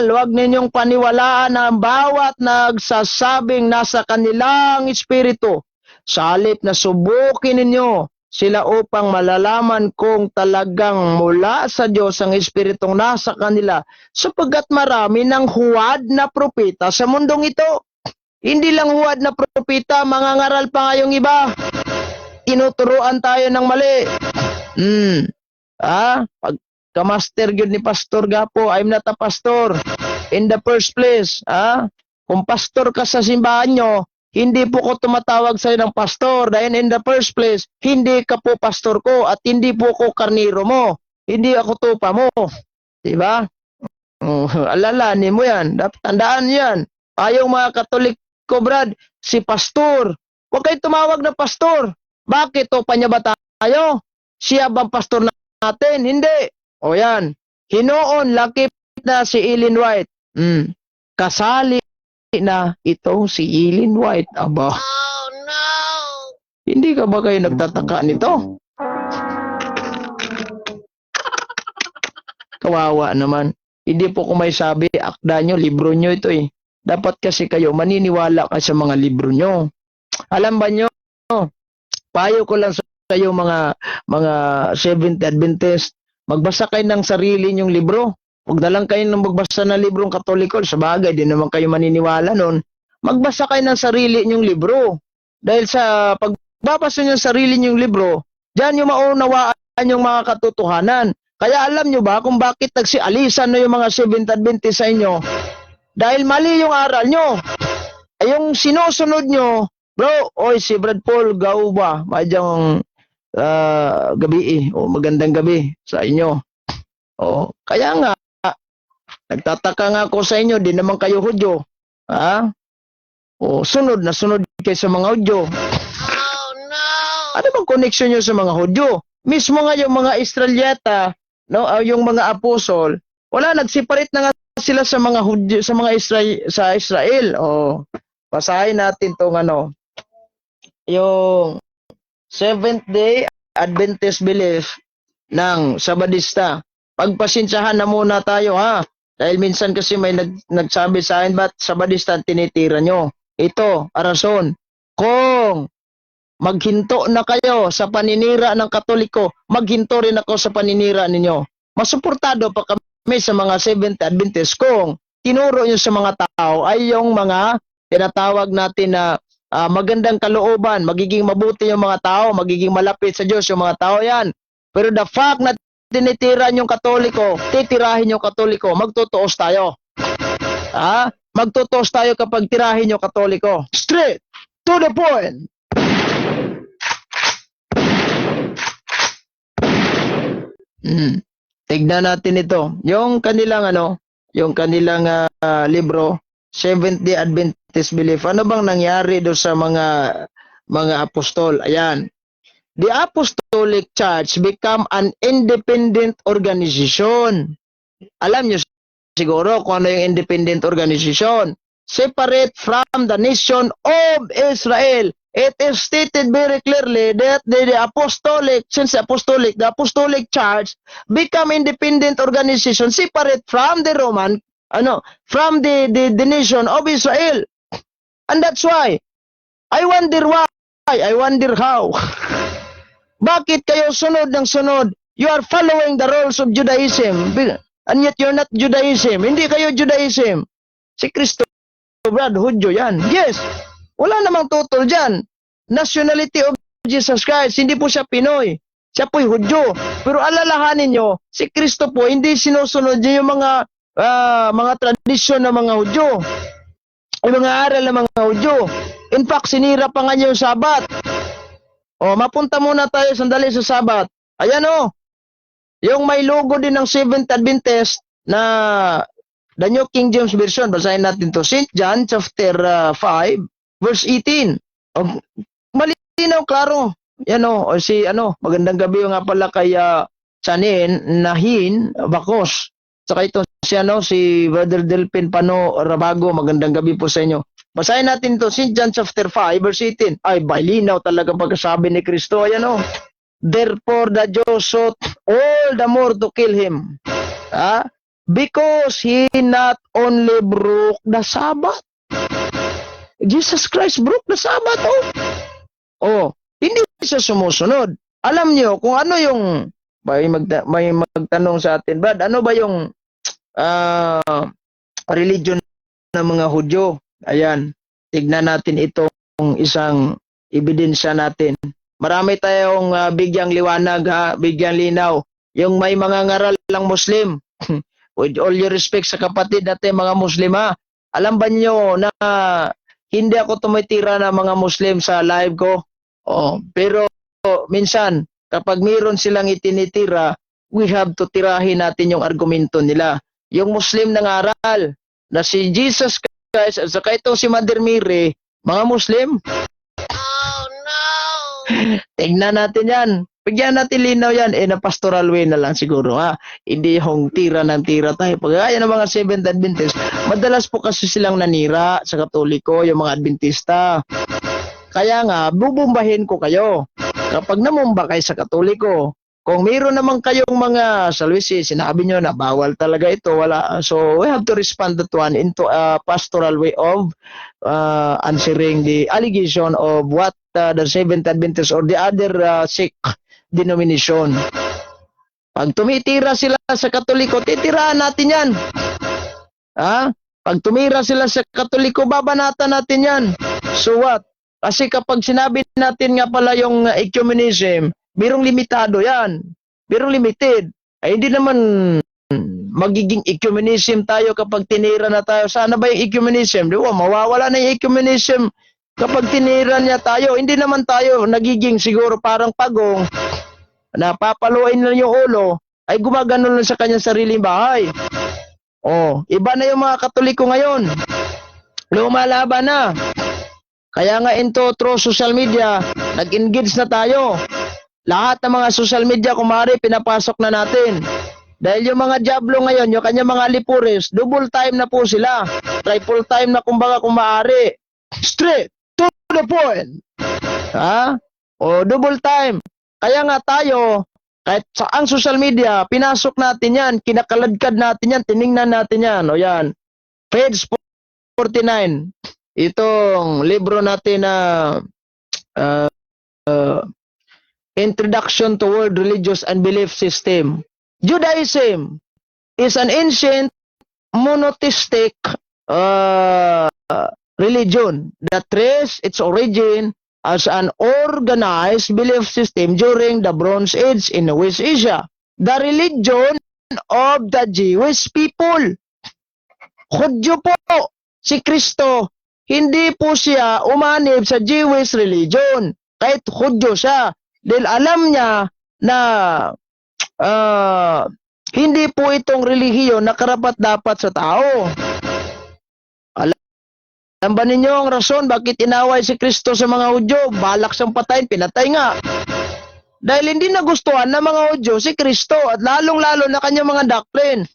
Speaker 4: huwag ninyong paniwalaan ang bawat nagsasabing nasa kanilang espiritu. Sa halip na subukin ninyo sila upang malalaman kung talagang mula sa Diyos ang espiritong nasa kanila, sapagkat marami ng huwad na propeta sa mundong ito. Hindi lang huwad na propeta, mga ngaral pa nga yung iba. Tinuturuan tayo ng mali. Pagka-master yun ni Pastor Gapo, I'm not a pastor. In the first place, kung pastor ka sa simbahan nyo, hindi po ko tumatawag sa'yo ng pastor. Dahil in the first place, hindi ka po pastor ko at hindi po ko karniro mo. Hindi ako tupa mo. Diba? Alalanin mo yan. Dapat tandaan yan. Ayong mga Katoliko, Brad, si pastor. Huwag kayo tumawag na pastor. Bakit? O panya ba tayo? Siya bang pastor natin? Hindi. O yan. Hinoon, lakip na si Ellen White. Kasali na itong si Ellen White. Aba. Oh, no! Hindi ka ba kayo nagtataka nito? Kawawa naman. Hindi po ko may sabi, akda nyo, libro nyo ito eh. Dapat kasi kayo maniniwala ka sa mga libro nyo. Alam ba nyo, payo ko lang sa iyo mga Seventh Adventist, magbasa kayo ng sarili nyong libro. Huwag na lang kayo nang magbasa ng librong Katoliko. Sa bagay, di naman kayo maniniwala nun. Magbasa kayo ng sarili nyong libro. Dahil sa pagbabasa nyo ng sarili nyong libro, diyan yung maunawaan yung mga katotohanan. Kaya alam nyo ba kung bakit nagsialisan na yung mga Seventh Adventist sa inyo? Dahil mali yung aral nyo. Ay yung sinusunod nyo, bro, oy si Brad Paul, gao ba? Madyang gabi o magandang gabi sa inyo. O, kaya nga, nagtataka nga ako sa inyo, di naman kayo Hudyo. Ha? O, sunod na sunod kayo sa mga Hudyo. Oh, no! Ano bang connection nyo sa mga Hudyo? Mismo nga yung mga Israelita, no, yung mga apostol, wala, nagseparate na nga sila sa mga Hudyo, sa mga Israel. O, basahin natin tong ano, yung Seventh Day Adventist belief ng Sabadista. Pagpasensyahan na muna tayo ha. Dahil minsan kasi may nagsabi sa akin, ba't Sabadista tinitira nyo? Ito, arason. Kung maghinto na kayo sa paninira ng Katoliko, maghinto rin ako sa paninira ninyo. Masuportado pa kami sa mga Seventh Adventist kung tinuro nyo sa mga tao ay yung mga tinatawag natin na magandang kalooban, magiging mabuti yung mga tao, magiging malapit sa Diyos yung mga tao yan. Pero the fact na tinitira yung Katoliko, titirahin yung Katoliko, magtutuos tayo. Ha? Magtutuos tayo kapag tirahin yung Katoliko. Straight to the point. Tignan natin ito. Yung kanilang libro, Seventh-day Adventist Belief. Ano bang nangyari do sa mga apostol? Ayan. The Apostolic Church become an independent organization. Alam nyo siguro kung ano yung independent organization. Separate from the nation of Israel. It is stated very clearly that the Apostolic Church become independent organization separate from the Roman, from the nation of Israel. And that's why, I wonder why, I wonder how. Bakit kayo sunod ng sunod? You are following the rules of Judaism, and yet you're not Judaism. Hindi kayo Judaism. Si Kristo, Brad, Hudyo yan. Yes. Wala namang tutol dyan. Nationality of Jesus Christ, hindi po siya Pinoy. Siya po'y Hudyo. Pero alalahanin nyo, si Kristo po, hindi sinusunod niya yung mga tradisyon ng mga Hudyo. Yung mga aral ng mga Hudyo. In fact, sinira pa nga niya yung Sabat. O, mapunta muna tayo sandali sa Sabat. Ayan o. Yung may logo din ng Seventh Adventist na the New King James Version. Basahin natin to. St. John chapter 5 verse 18. O, malinaw, klaro. Yan o. O si magandang gabi nga pala kay Nahin Bakos. Saka ito si Brother Delpin Pano Rabago. Magandang gabi po sa inyo. Basahin natin to, St. John chapter 5, verse 18. Ay, balinaw talaga pagkasabi ni Kristo. Ayan o. Therefore, the Jews sought all the more to kill him. Because he not only broke the Sabbath. Jesus Christ broke the Sabbath, hindi siya sumusunod. Alam niyo kung ano yung, may magtanong sa atin, Brad, ano ba yung religion ng mga Hudyo? Ayan, tignan natin itong isang ebidensya natin. Marami tayong bigyang liwanag, bigyang linaw. Yung may mga ngaral lang Muslim. With all your respect sa kapatid natin mga Muslim alam ba niyo na hindi ako tumitira ng mga Muslim sa live ko? Pero minsan, kapag mayroon silang itinitira, we have to tirahin natin yung argumento nila. Yung Muslim nangaral na si Jesus guys, at saka ito si Mother Mary, mga Muslim. Tingnan natin yan. Bigyan natin linaw yan. Na pastoral way na lang siguro, ha? Hindi yung tira ng tira tayo. Pagkaya ng mga Seventh Adventist, madalas po kasi silang nanira sa Katoliko, yung mga Adventista. Kaya nga, bubumbahin ko kayo. Kapag namumba kayo sa Katoliko, kung mayroon naman kayong mga salwisi, sinabi nyo na bawal talaga ito, wala. So, we have to respond that one into a pastoral way of answering the allegation of what the Seventh Adventist or the other Sikh denomination. Pag tumitira sila sa Katoliko, titiraan natin yan. Ha? Pag tumira sila sa Katoliko, babanatan natin yan. So what? Kasi kapag sinabi natin nga pala yung ecumenism, birong limitado yan. Birong limited. Ay hindi naman magiging ecumenism tayo kapag tinira na tayo. Sana ba yung ecumenism? Di ba? Mawawala na yung ecumenism kapag tinira niya tayo. Hindi naman tayo nagiging siguro parang pagong na papaluin na yung ulo ay gumagano lang sa kanyang sariling bahay. Oh, iba na yung mga Katoliko ngayon. Lumalaban na. Kaya nga through social media, nag-engage na tayo. Lahat ng mga social media, kumari, pinapasok na natin. Dahil yung mga Diablo ngayon, yung kanyang mga Lipures, double time na po sila. Triple time na kumbaga kung maaari. Straight to the point. Ha? O double time. Kaya nga tayo, kahit sa ang social media, pinasok natin yan, kinakaladkad natin yan, tiningnan natin yan. O yan. Page 49. Itong libro natin na Introduction to World Religious and Belief System. Judaism is an ancient monotheistic religion that traced its origin as an organized belief system during the Bronze Age in West Asia. The religion of the Jewish people. Hudyo po, si Kristo, hindi po siya umanib sa Jewish religion. Kahit Hudyo siya. Dahil alam niya na hindi po itong relihiyon na karapat-dapat sa tao. Alam ba ninyo ang rason bakit inaway si Kristo sa mga Hudyo? Balak siyang patayin, pinatay nga. Dahil hindi nagustuhan ng mga Hudyo si Kristo at lalong-lalo na kanyang mga doctrine.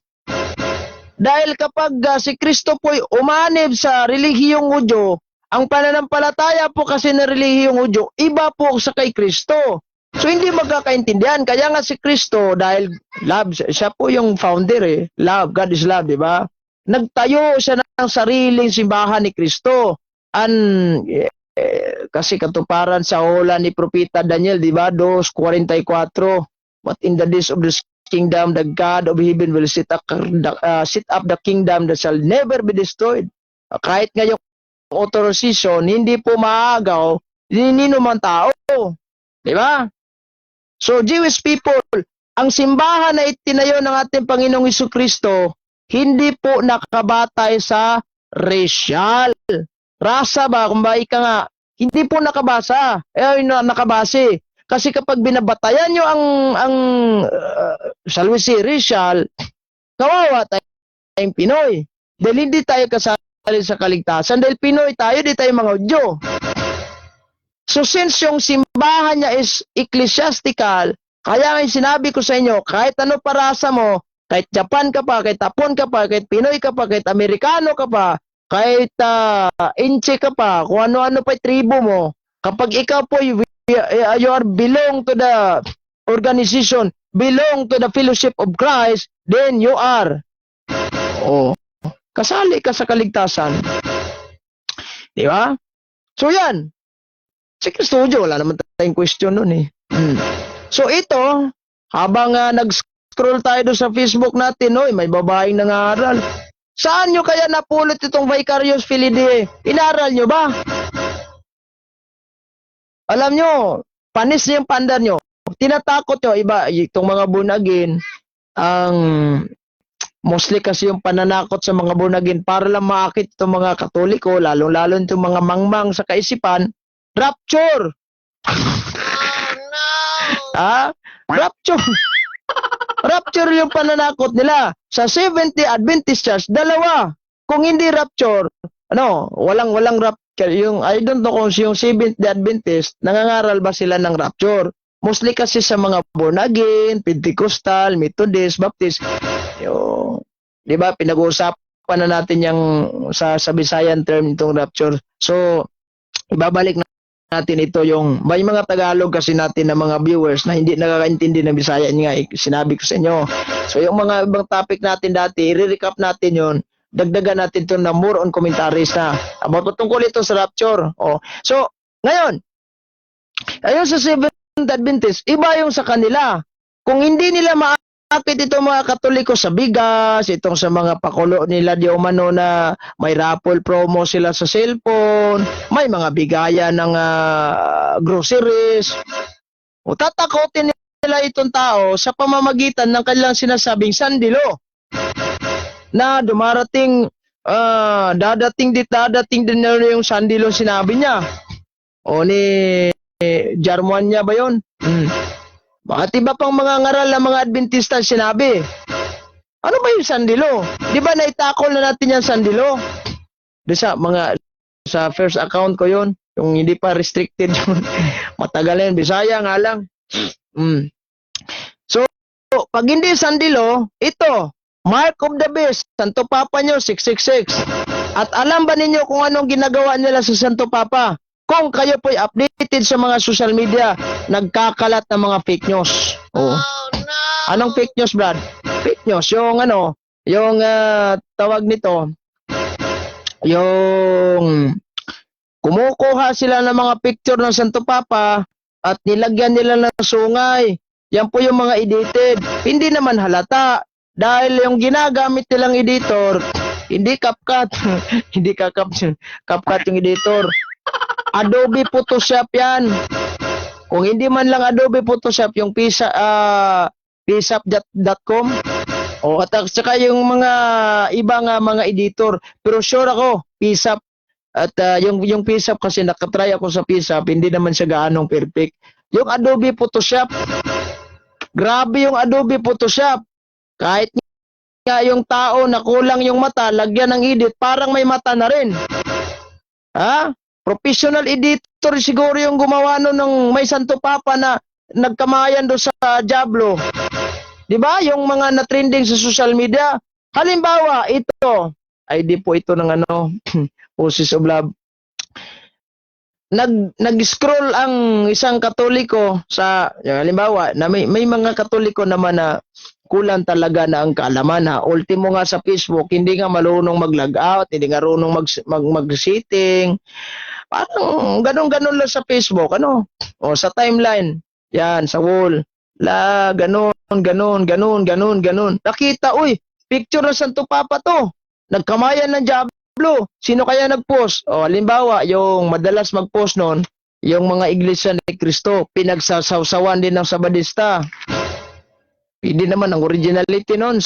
Speaker 4: Dahil kapag si Kristo po'y umanib sa relihiyong Hudyo, ang pananampalataya po kasi ng relihiyong Hudyo, iba po sa kay Kristo. So hindi magkakaintindihan. Kaya nga si Kristo, dahil love, siya po yung founder Love, God is love, di ba? Nagtayo siya ng sariling simbahan ni Kristo. Kasi katuparan sa hula ni Propeta Daniel, di ba? 2:44. But in the days of the kingdom, the God of heaven will set up the kingdom that shall never be destroyed. Kahit ngayong authorization, hindi po maagaw nino man tao. Di ba? So, Jewish people, ang simbahan na itinayo ng ating Panginoong Jesucristo, hindi po nakabatay sa racial. Rasa ba? Kung ba ika nga, hindi po nakabasa. Nakabase. Kasi kapag binabatayan nyo ang salwisi racial, kawawa tayong Pinoy. Dahil hindi tayo kasali sa kaligtasan. Dahil Pinoy tayo, di tayo mga Hudyo. So since yung simbahan niya is ecclesiastical, kaya nga sinabi ko sa inyo, kahit ano parasa mo, kahit Japan ka pa, kahit Hapon ka pa, kahit Pinoy ka pa, kahit Amerikano ka pa, kahit Inche ka pa, kung ano-ano pa tribo mo, kapag ikaw po you are belong to the organization, belong to the fellowship of Christ, then you are kasali ka sa kaligtasan. Di ba? So yan. Si Kristo, wala naman tayong question nun So ito, habang nag-scroll tayo doon sa Facebook natin, may babaeng nangaral. Saan nyo kaya napulot itong Vicarious Filii? Inaral nyo ba? Alam nyo, panis niyo yung pandar nyo. Tinatakot nyo, iba, itong mga bunagin, ang mostly kasi yung pananakot sa mga bunagin para lang maakit itong mga Katoliko, lalong-lalo itong mga mangmang sa kaisipan, rapture. Rapture. Rapture yung pananakot nila. Sa 70 Adventist Church, dalawa. Kung hindi rapture, walang rapture. Yung, I don't know kung yung Seventh-day Adventist, nangangaral ba sila ng rapture? Mostly kasi sa mga born again, Pentecostal, Methodist, Baptist, yung, di ba, pinag-uusapan na natin yung sa Visayan term itong rapture. So, ibabalik natin ito yung, may mga Tagalog kasi natin na mga viewers na hindi nakakaintindi ng Bisaya nga, sinabi ko sa inyo. So, yung mga ibang topic natin dati, i-recap natin yun, dagdagan natin ito na more on commentaries na about tungkol ito sa rapture. So, ngayon, ayun sa Seventh Adventist, iba yung sa kanila. Kung hindi nila maakit itong mga Katoliko sa bigas, itong sa mga pakulo nila di umano na may raffle promo sila sa cellphone, may mga bigayan ng groceries, o tatakotin nila itong tao sa pamamagitan ng kanilang sinasabing sandilo na dumarating, dadating din na yung sandilo sinabi niya. O ni Jarmuan niya ba yun? Bakit iba pang mga ngaral ng mga Adventista sinabi? Ano ba yung sandilo? Di ba naitakol na natin yung sandilo? Sa first account ko yun, yung hindi pa restricted yun. Matagal yan, Bisaya nga lang. So, pag hindi sandilo, ito, Mark of the Beast, Santo Papa nyo, 666. At alam ba ninyo kung anong ginagawa nila sa Santo Papa? Kung kayo po'y updated sa mga social media, nagkakalat ng mga fake news. Oh, no! Anong fake news, Brad? Fake news, yung tawag nito, yung kumukuha sila ng mga picture ng Santo Papa at nilagyan nila ng sungay. Yan po yung mga edited. Hindi naman halata. Dahil yung ginagamit nilang editor, hindi CapCut. Hindi CapCut yung editor. Adobe Photoshop yan. Kung hindi man lang Adobe Photoshop, yung pisap.com at saka yung mga ibang mga editor. Pero sure ako, pisap. At yung pisap kasi nakatry ako sa pisap, hindi naman siya gaanong perfect. Yung Adobe Photoshop, grabe yung Adobe Photoshop. Kahit nga yung tao na kulang yung mata, lagyan ng edit, parang may mata na rin. Ha? Professional editor siguro yung gumawa ng may Santo Papa na nagkamayan do sa Diablo. 'Di ba? Yung mga na-trending sa social media. Halimbawa, ito, ID po ito ng Poses of Love. Nag-scroll ang isang Katoliko sa halimbawa, na may mga Katoliko naman na kulang talaga na ang kaalaman ha. Ultimo nga sa Facebook, hindi nga marunong mag-logout, hindi nga marunong mag-setting. Parang ganon-ganon lang sa Facebook, o sa timeline, yan, sa wall, ganon. Nakita, picture ng Santo Papa to, nagkamayan ng Diablo, sino kaya nag-post? O, halimbawa, yung madalas mag-post nun, yung mga Iglesia ni Cristo, pinagsasawsawan din ng Sabadista. Hindi naman ang originality nun,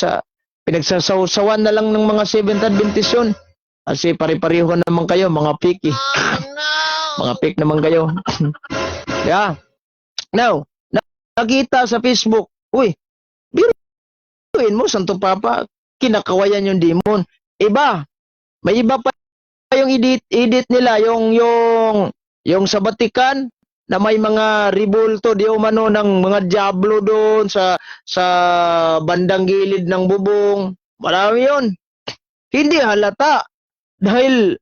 Speaker 4: pinagsasawsawan na lang ng mga Seventh Adventist yun. Kasi pare-pareho naman kayo, mga picky. Mga pick naman kayo. Yeah. Now, nakita sa Facebook, biruin mo, Santo Papa, kinakawayan yung demon. May iba pa yung edit nila, yung sa Vatican, na may mga ribulto, di umano ng mga Diablo doon sa bandang gilid ng bubong. Marami yun. Hindi halata. Dahil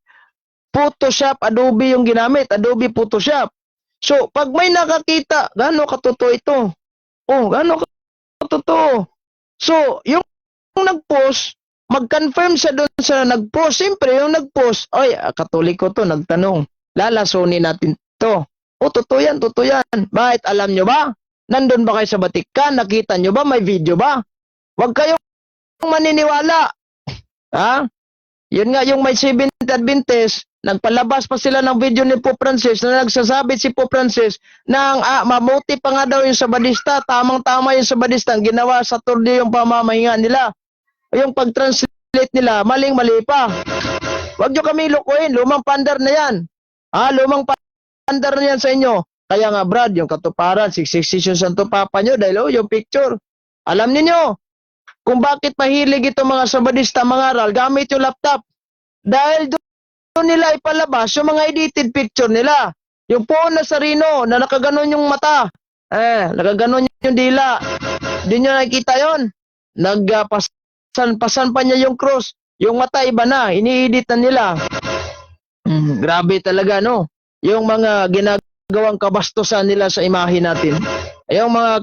Speaker 4: Photoshop, Adobe yung ginamit, Adobe Photoshop. So, pag may nakakita, gaano katotoo ito? Gaano katotoo? So, yung nag-post, mag-confirm siya doon sa nag-post. Siyempre, yung nag-post, Katoliko to, nagtanong, lalasonin natin to. Totoo yan. Bakit alam nyo ba? Nandun ba kayo sa Vatican? Nakita nyo ba? May video ba? Huwag kayong maniniwala. Ha? Yun nga, yung may Seventh Adventist, nagpalabas pa sila ng video ni Pope Francis na nagsasabi si Pope Francis na mabuti pa nga daw yung Sabadista, tamang-tama yung Sabadista, ang ginawa sa turdi yung pamamahinga nila. Yung pag-translate nila, maling-mali pa. Huwag nyo kami lukuin, lumang pandar na yan. Lumang pandar na yan sa inyo. Kaya nga Brad, yung katuparan, 666 yung Santo Papa nyo, dahil yung picture. Alam niyo kung bakit mahilig itong mga Sabadista mangaral, gamit yung laptop. Dahil nila ipalabas yung mga edited picture nila. Yung Poe Nazareno na nakaganon yung mata. Nakaganon yung dila. Di nyo nakikita yon. Pasan pa niya yung cross. Yung mata iba na. Ini-edit na nila. Grabe talaga, no? Yung mga ginagawang kabastusan nila sa imahe natin. Yung mga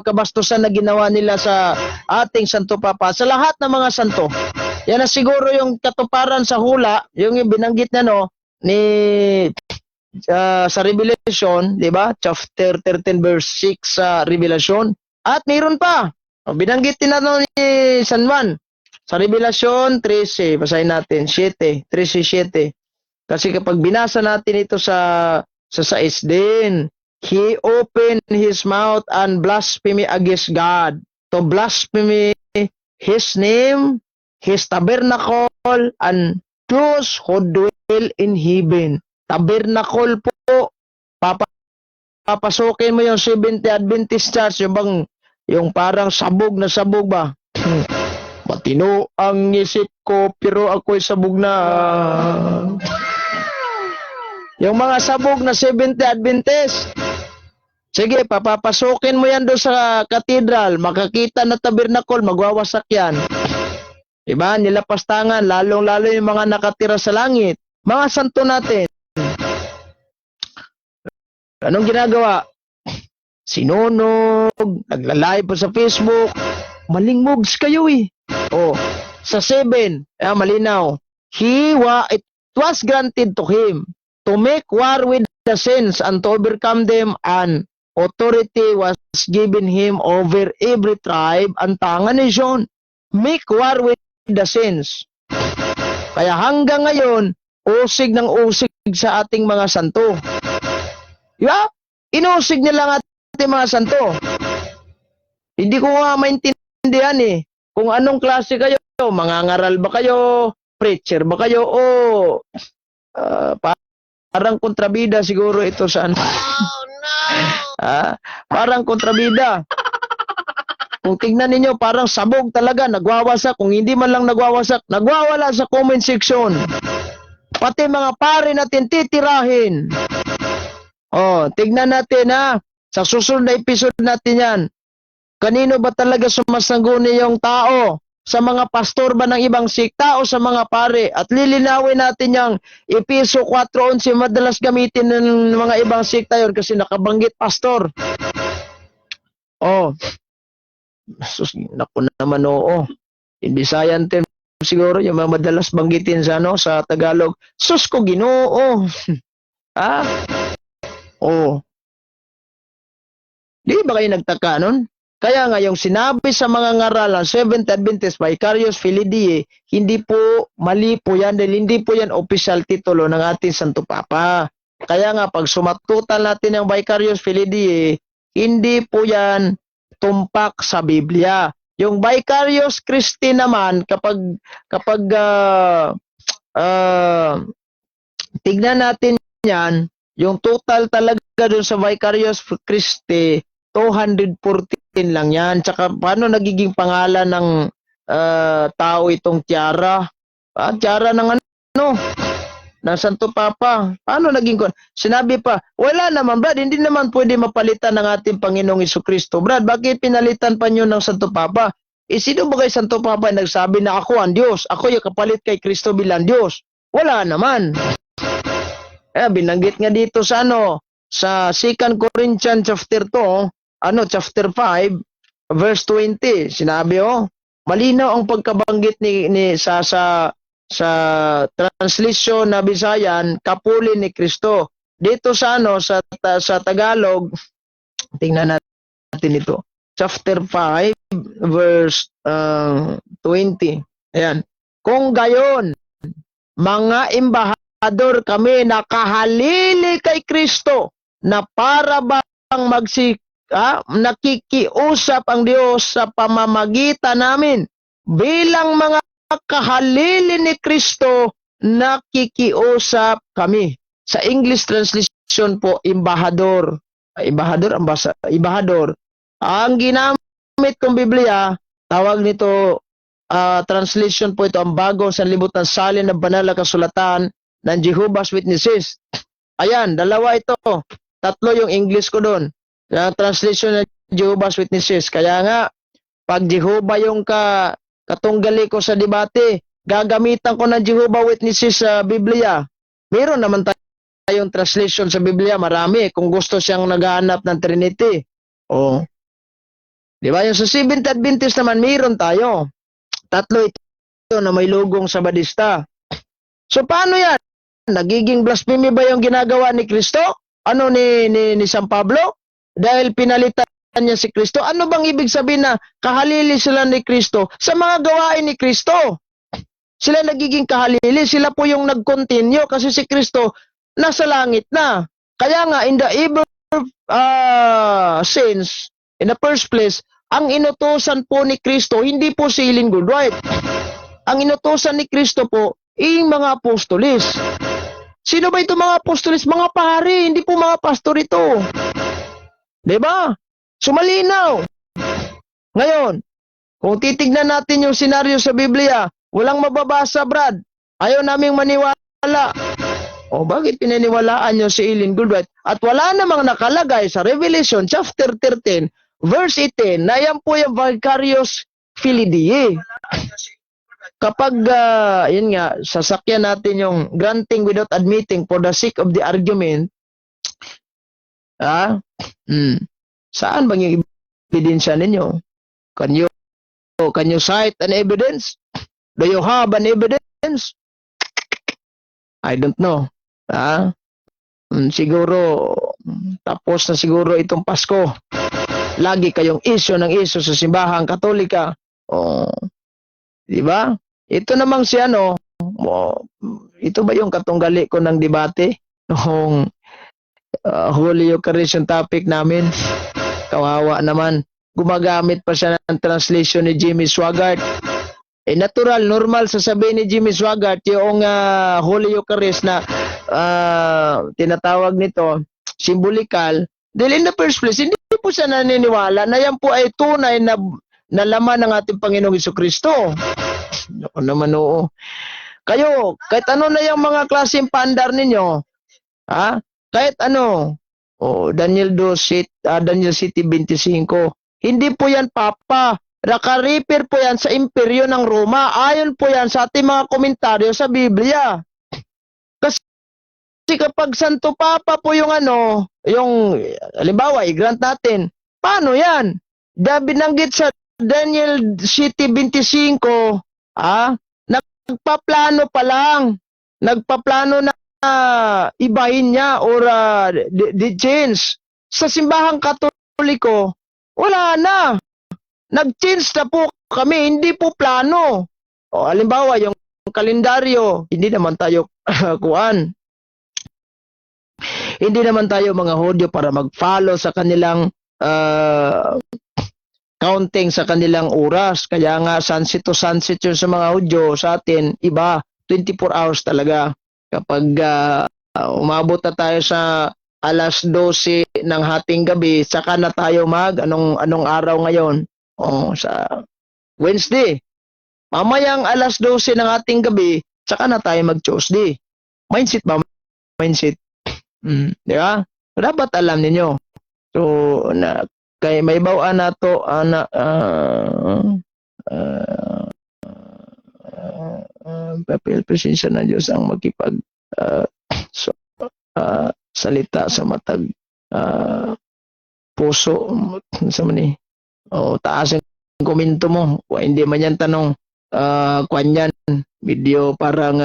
Speaker 4: kabastusan na ginawa nila sa ating Santo Papa. Sa lahat ng mga santo. Yan na siguro yung katuparan sa hula. Yung binanggit na, no? Sa Revelation, di ba? Chapter 13 verse 6 sa Revelation. At mayroon pa. Binanggit din na ni San Juan. Sa Revelation 13, basahin natin, 7, 13:7. Kasi kapag binasa natin ito sa 6 din, he opened his mouth and blasphemy against God. To blaspheme his name, his tabernacle, and those who dwell in heaven. Tabernacle po, papasukin mo yung Seventh-day Adventist Church, yung parang sabog na sabog ba? Matino ang isip ko, pero ako'y sabog na. Yung mga sabog na Seventh-day Adventist. Sige, papapasukin mo yan doon sa katedral, makakita na tabernacle, magwawasak yan. Diba? Nilapastangan, lalong-lalo yung mga nakatira sa langit. Mga santo natin. Anong ginagawa? Sinunog, nagla-live pa sa Facebook. Maling moves kayo eh. Sa 7, malinaw. It was granted to him to make war with the saints and to overcome them, and authority was given him over every tribe and tongue and nation. Make war with the saints. Kaya hanggang ngayon, usig ng usig sa ating mga santo. Diba? Inusig niya lang ating mga santo. Hindi ko nga maintindihan eh. Kung anong klase kayo, mangangaral ba kayo, preacher ba kayo, parang kontrabida siguro ito sa ano. Oh, no! Parang kontrabida. Kung tingnan ninyo, parang sabog talaga, nagwawasak. Kung hindi man lang nagwawasak, nagwawala sa comment section. Pati mga pare natin titirahin. Tignan natin sa susunod na episode natin yan. Kanino ba talaga sumasangguni yung tao? Sa mga pastor ba ng ibang sikta o sa mga pare? At lilinawin natin yung Episo 4:11, madalas gamitin ng mga ibang sikta yun kasi nakabanggit pastor. Sus, naku naman in Visayan term siguro yung mga madalas banggitin sa Tagalog. Sus ko Ginoo. Di ba kayo nagtaka nun? Kaya nga yung sinabi sa mga ngaral ng Seventh Adventist Vicarious Filii Dei, hindi po mali po yan dahil hindi po yan official titulo ng ating Santo Papa. Kaya nga pag sumatutal natin ang Vicarious Filii Dei, hindi po yan tumpak sa Biblia. Yung Vicarious Christi naman, kapag tignan natin yan, yung total talaga doon sa Vicarious Christi, 214 lang yan. Tsaka paano nagiging pangalan ng tao itong tiara? Tiara ng ng Santo Papa. Paano naging sinabi pa, wala naman Brad, hindi naman pwede mapalitan ng ating Panginoong Jesucristo. Brad, bakit pinalitan pa nyo ng Santo Papa? Sino ba kay Santo Papa nagsabi na ako ang Diyos? Ako yung kapalit kay Kristo bilang Diyos? Wala naman. Binanggit nga dito sa sa 2 Corinthians chapter 2, chapter 5, verse 20. Sinabi malinaw ang pagkabanggit ni sa translation na Bisayan, kapuli ni Kristo. Dito sa sa Tagalog, tingnan natin ito. Chapter 5, verse 20. Ayan. Kung gayon, mga embahador kami nakahalili kay Kristo na para bang nakikiusap ang Diyos sa pamamagitan namin. Bilang mga kahalili ni Kristo, nakikiusap kami. Sa English translation po, embahador. Embahador. Ang ginamit kong Biblia, tawag nito, translation po ito, ang bagong sanlibutan salin ng banal na kasulatan, ng Jehovah's Witnesses. Ayan, dalawa ito. Tatlo yung English ko doon. Yung translation ng Jehovah's Witnesses. Kaya nga, pag Jehovah yung katunggali ko sa debate, gagamitan ko ng Jehovah Witnesses sa Biblia. Meron naman tayong translation sa Biblia, marami. Kung gusto siyang naghahanap ng Trinity. O, di ba? Yung sa Seventh Adventist naman, meron tayo. Tatlo ito na may lugong Sabadista. So, paano yan? Nagiging blasphemy ba yung ginagawa ni Kristo? Ano ni San Pablo? Dahil pinalitan niya si Kristo. Ano bang ibig sabihin na kahalili sila ni Kristo sa mga gawain ni Kristo? Sila nagiging kahalili. Sila po yung nag-continue kasi si Kristo nasa langit na. Kaya nga, in the evil sense, in the first place, ang inutusan po ni Kristo, hindi po si Ellen Goodwhite. Ang inutusan ni Kristo po, yung mga apostolis. Sino ba ito mga apostolis? Mga pare, hindi po mga pastor ito. Diba? Sumalinaw. Ngayon, kung titignan natin yung senaryo sa Biblia, walang mababasa, Brad. Ayaw naming maniwala. O bakit pinaniwalaan nyo si Ellen Goodwhite? At wala namang nakalagay sa Revelation chapter 13, verse 18, na yan po yung vicarious filii. Kapag, yun nga, sasakyan natin yung granting without admitting for the sake of the argument, saan bang yung ebidensya ninyo? Can you cite an evidence? Do you have an evidence? I don't know. Siguro, tapos na siguro itong Pasko. Lagi kayong isyo ng isyo sa simbahang Katolika. Di ba? Ito namang si ito ba yung katunggali ko ng debate? Noong Holy Eucharist yung topic namin. Kawawa naman. Gumagamit pa siya ng translation ni Jimmy Swaggart. Natural, normal sasabihin ni Jimmy Swaggart yung Holy Eucharist na tinatawag nito, symbolikal. Dahil in the first place, hindi po siya naniniwala na yan po ay tunay na laman ng ating Panginoong Jesucristo. Ako naman oo. Kayo, kahit ano na yung mga klaseng pandar ninyo, kahit ano, Daniel City 25, hindi po yan papa. Nakariper po yan sa imperyo ng Roma. Ayon po yan sa ating mga komentaryo sa Biblia. Kasi kapag Santo Papa po yung halimbawa, i-grant natin, paano yan? Binanggit sa Daniel City 25, nagpaplano pa lang. Nagpaplano na ibahin niya or change. Sa simbahang Katoliko, wala na. Nag-change na po kami, hindi po plano. Halimbawa, yung kalendaryo, hindi naman tayo hindi naman tayo mga Hudyo para mag-follow sa kanilang counting sa kanilang oras. Kaya nga, sunset to sunset yun sa mga Hudyo. Sa atin, iba, 24 hours talaga. Kapag umabot na tayo sa alas 12 ng hating gabi, saka na tayo anong araw ngayon? Sa Wednesday. Mamayang alas 12 ng ating gabi, saka na tayo mag-Tuesday. Mindset ba? Mindset. Di ba? Dapat alam ninyo. So, kay may bawaan na to, papel presensya ng Diyos ang magkipag salita sa matag puso sa mani. Taas ang komento mo. Hindi man yan tanong. Kwan yan. Video parang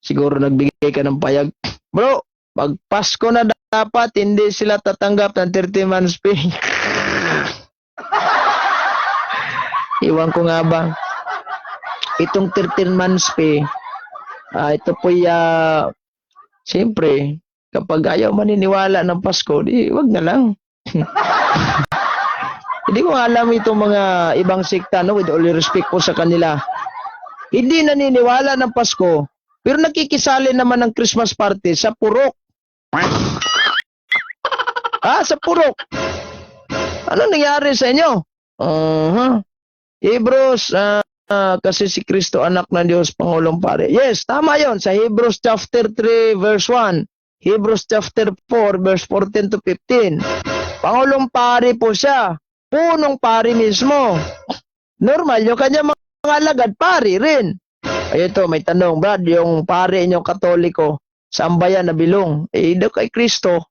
Speaker 4: siguro nagbigay ka ng payag. Bro, pag Pasko na dapat, hindi sila tatanggap ng 30 months pay. Iwan ko nga ba. Itong 13 months pay, ito po siyempre, kapag ayaw maniniwala ng Pasko, di wag na lang. Hindi ko alam itong mga ibang sekta, with all respect po sa kanila. Hindi naniniwala ng Pasko, pero nakikisali naman ng Christmas party sa Purok. Sa Purok. Ano nangyari sa inyo? Hebrews kasi si Kristo anak ng Diyos, Pangulong Pare. Yes, tama yon sa Hebrews chapter 3 verse 1. Hebrews chapter 4 verse 14 to 15. Pangulong Pare po siya. Punong pari mismo. Normal, yung kanya mga alagad, pari rin. Ay ito, may tanong, Brad, yung pari inyong Katoliko, saan ba yan nabilong? Daw kay Kristo.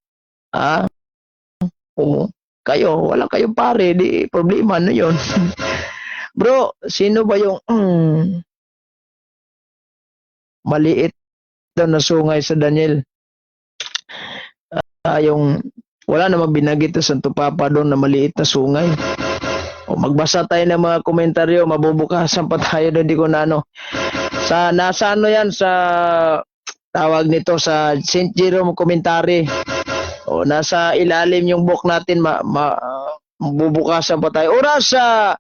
Speaker 4: Oo. Kayo, wala kayong pare, di problema na yun. Bro, sino ba yung maliit daw na sungay sa Daniel? Yung wala namang binagit sa Santo Papa doon na maliit na sungay. O magbasa tayo ng mga komentaryo, mabubukasan pa tayo doon, di ko na ano. Nasa ano yan, sa tawag nito, sa St. Jerome Commentary. O nasa ilalim yung book natin, mabubukasan pa tayo. Oras sa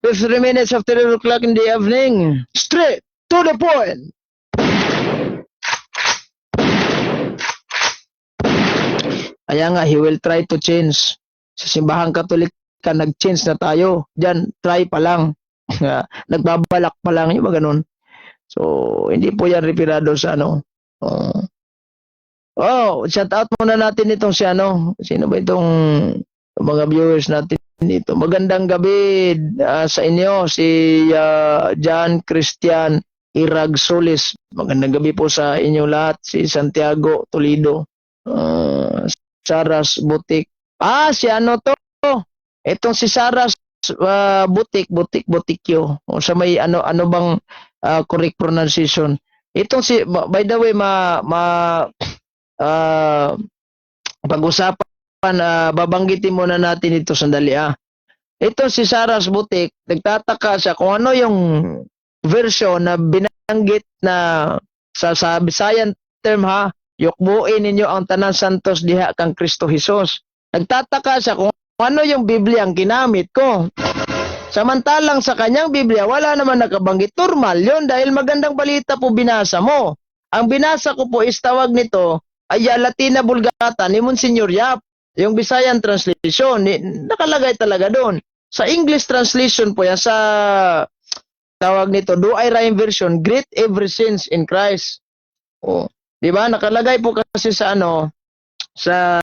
Speaker 4: 53 minutes after 3 o'clock in the evening. Straight to the point. Kaya nga, he will try to change. Sa simbahang Katolik, nag-change na tayo. Diyan, try pa lang. Nagbabalak pa lang, yung mga ganun. So, hindi po yan referado sa ano. Shout out muna natin itong si ano. Sino ba itong mga viewers natin dito? Magandang gabi sa inyo, si John Christian Iragsolis. Magandang gabi po sa inyo lahat. Si Santiago Toledo. Saras Butik. Si ano to? Itong si Saras Butikyo. O sa may ano bang correct pronunciation. Itong si, by the way, pag-usapan, babanggitin muna natin ito sandali. Ito si Saras Butik, nagtataka siya kung ano yung version na binanggit na sa Bisayan term yukbuin ninyo ang tanan santos diha kang Kristo Jesus. Nagtataka siya kung ano yung Biblia ang ginamit ko. Samantalang sa kanyang Biblia, wala naman nakabanggit. Normal yun dahil magandang balita po binasa mo. Ang binasa ko po is tawag nito ay Latina Vulgata ni Monsignor Yap. Yung Bisayan translation, nakalagay talaga doon. Sa English translation po yan, sa tawag nito, Do I Rhyme version, Great Every Sins in Christ. Di ba? Nakalagay po kasi sa ano, sa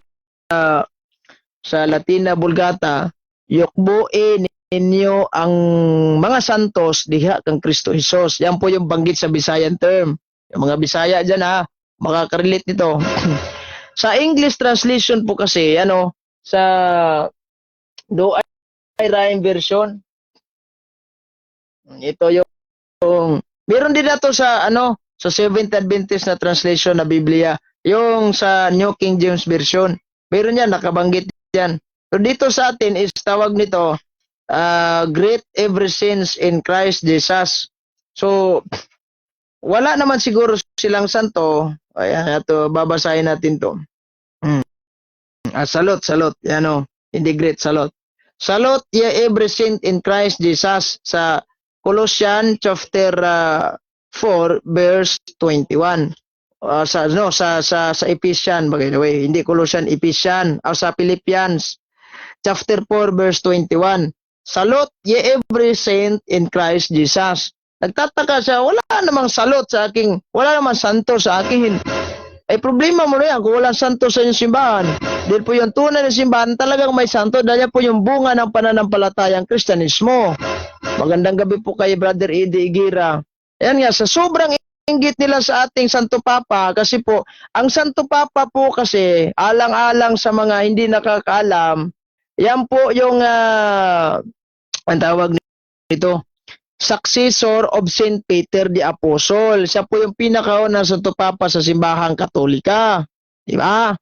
Speaker 4: Latina Vulgata, yukbuin ninyo ang mga santos diha kang Kristo Jesus. Yan po yung banggit sa Bisayan term. Yung mga Bisaya dyan makakarelate nito. Sa English translation po kasi, sa Do I Rhyme version, ito yung meron din na to sa sa Seventh Adventist na translation na Biblia, yung sa New King James Version. Meron yan, nakabanggit yan. So dito sa atin is tawag nito, Great Every Sins in Christ Jesus. So, wala naman siguro silang santo. Ayan, ito, babasahin natin to. Salot. Yan hindi great, salot. Salot ye every saint in Christ Jesus sa Colossians chapter 4 verse 21. Sa Ephesians, by the way, hindi Colossians, Ephesians, sa Philippians chapter 4 verse 21. Salot ye every saint in Christ Jesus. Nagtataka siya, wala namang salot sa aking, wala namang santo sa akin. Ay problema mo na yan kung walang santo sa inyong simbahan. Dahil po yung tunay na simbahan talagang may santo, dahil po yung bunga ng pananampalatayang Kristyanismo. Magandang gabi po kay Brother Eddie Igira. Ayan nga, sa sobrang inggit nila sa ating Santo Papa, kasi po, ang Santo Papa po kasi, alang-alang sa mga hindi nakakaalam, yan po yung, ang tawag nito, successor of Saint Peter the Apostle. Siya po yung pinakaunang Santo Papa sa simbahang Katolika. Di ba?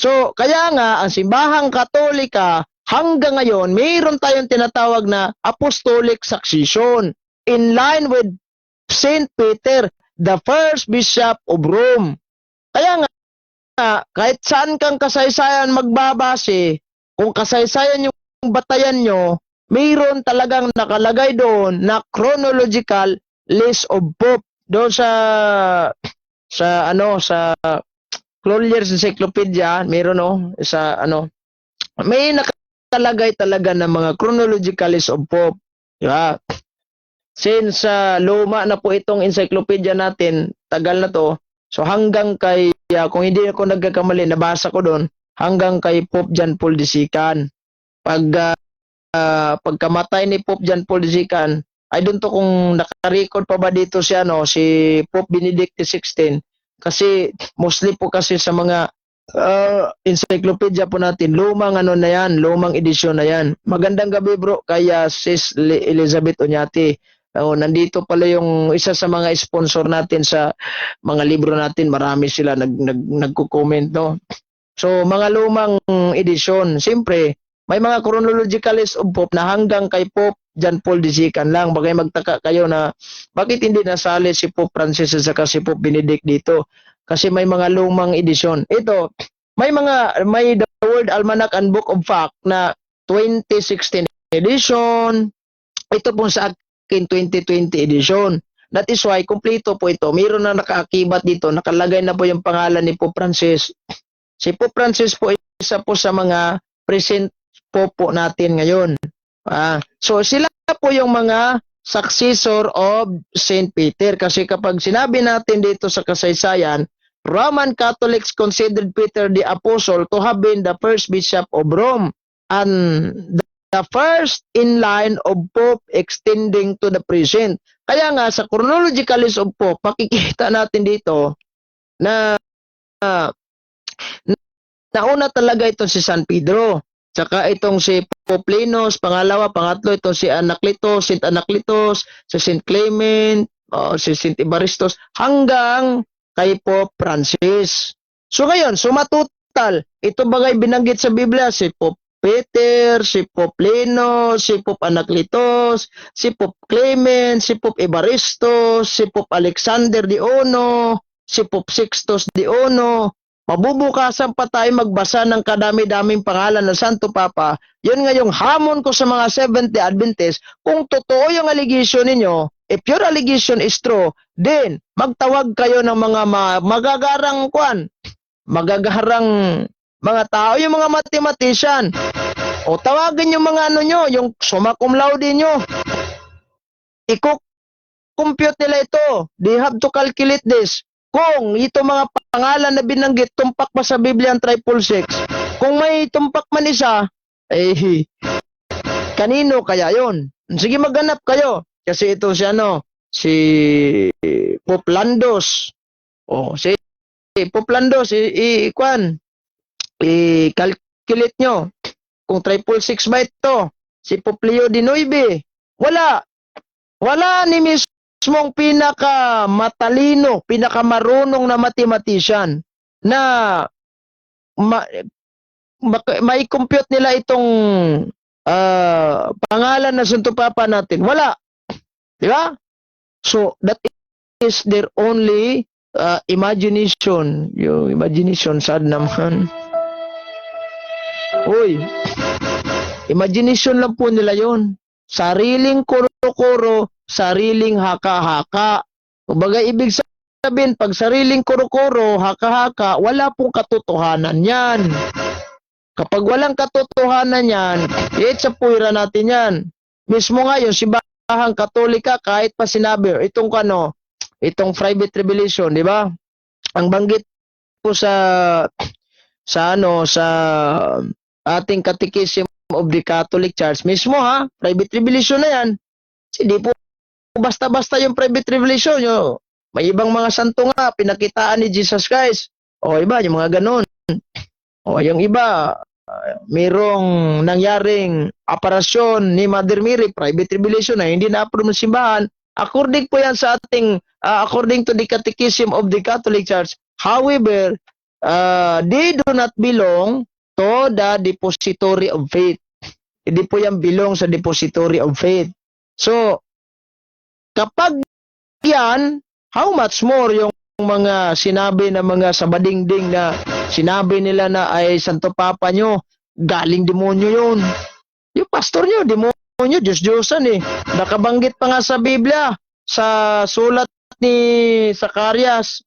Speaker 4: So, kaya nga, ang simbahang Katolika, hanggang ngayon, mayroon tayong tinatawag na apostolic succession in line with Saint Peter, the first bishop of Rome. Kaya nga, kahit saan kang kasaysayan magbabase, kung kasaysayan yung batayan nyo, mayroon talagang nakalagay doon na chronological list of pope. Doon sa Collier's Encyclopedia, mayroon may nakalagay talaga ng mga chronological list of pope. Diba? Since luma na po itong encyclopedia natin, tagal na to. So hanggang kay, kung hindi ako nagkakamali, nabasa ko doon, hanggang kay Pope John Paul Disikan. Pagkamatay ni Pope John Paul Disikan, I don't know kung naka-record pa ba dito si Pope Benedict XVI, kasi mostly po kasi sa mga encyclopedia po natin, lumang na yan, lumang edisyon na yan. Magandang gabi bro, kaya Sis Elizabeth Oñati. Nandito pala yung isa sa mga sponsor natin sa mga libro natin, marami sila nagko-comment, no? So mga lumang edisyon, siyempre may mga chronological list of Pope na hanggang kay Pope John Paul Disikan lang. Bagay magtaka kayo na bakit hindi nasali si Pope Francis at saka si Pope Benedict dito, kasi may mga lumang edisyon. Ito, may The World Almanac and Book of Fact na 2016 edition. Ito po sa akin 2020 edition. That is why kompleto po ito. Mayroon na nakaakibat dito, nakalagay na po yung pangalan ni Pope Francis. Si Pope Francis po isa po sa mga present po natin ngayon. So sila po yung mga successor of Saint Peter, kasi kapag sinabi natin dito sa kasaysayan, Roman Catholics considered Peter the Apostle to have been the first bishop of Rome and the first in line of Pope extending to the present. Kaya nga sa chronological list of Pope, makikita natin dito na nauna talaga ito si San Pedro, tsaka itong si Pope Linus, pangatlo itong si Anacletus, Saint Anacletus, si Saint Clement, si Saint Evaristos, hanggang kay Pope Francis. So ngayon, sumatotal, ito bagay binanggit sa Biblia, si Pope Peter, si Pope Linus, si Pope Anacletus, si Pope Clement, si Pope Evaristos, si Pope Alexander IX, si Pope Sixtus IX. Mabubukasan pa tayo magbasa ng kadami-daming pangalan ng Santo Papa. Yun nga yung hamon ko sa mga Seventh-day Adventists. Kung totoo yung allegation ninyo, if your allegation is true, then magtawag kayo ng mga magagarang mga tao, yung mga mathematician. O tawagin yung mga yung summa cum laude nyo. I-compute nila ito. They have to calculate this. Kung ito mga pangalan na binanggit, tumpak pa sa Biblia ang 666. Kung may tumpak man isa, kanino kaya yon? Sige, maghanap kayo. Kasi ito si Pope Landos. Si Pope Landos, i-calculate nyo kung 666 ba ito. Si Pope Leo XIX, wala ni mismong pinakamatalino, pinakamarunong na mathematician na may compute nila itong pangalan na Santo Papa natin. Wala, di ba? So that is their only imagination. Yung imagination, sad naman. Imagination lang po nila yon. Sariling kuro-kuro, sariling haka-haka. Kumbaga, ibig sabihin, pag sariling kuro-kuro, haka-haka, wala pong katotohanan yan. Kapag walang katotohanan yan, sa puwira natin yan. Mismo nga yung Simbahang Katolika, kahit pa sinabi, itong private revelation, di ba? Ang banggit po sa ating Catechism of the Catholic Church, mismo private revelation na yan. Hindi po basta-basta yung private revelation. May ibang mga santo nga, pinakitaan ni Jesus Christ. Iba, yung mga ganun. Yung iba, mayroong nangyaring aparasyon ni Mother Mary, private revelation na hindi na-approve ng simbahan. According po yan sa ating, according to the Catechism of the Catholic Church. However, they do not belong to the depository of faith. Hindi po yan belong sa depository of faith. So, kapag yan, how much more yung mga sinabi ng mga sabadingding na sinabi nila na ay Santo Papa nyo, galing demonyo yun. Yung pastor nyo, demonyo, Diyos-Diyosan Nakabanggit pa nga sa Biblia, sa sulat ni Zacarias,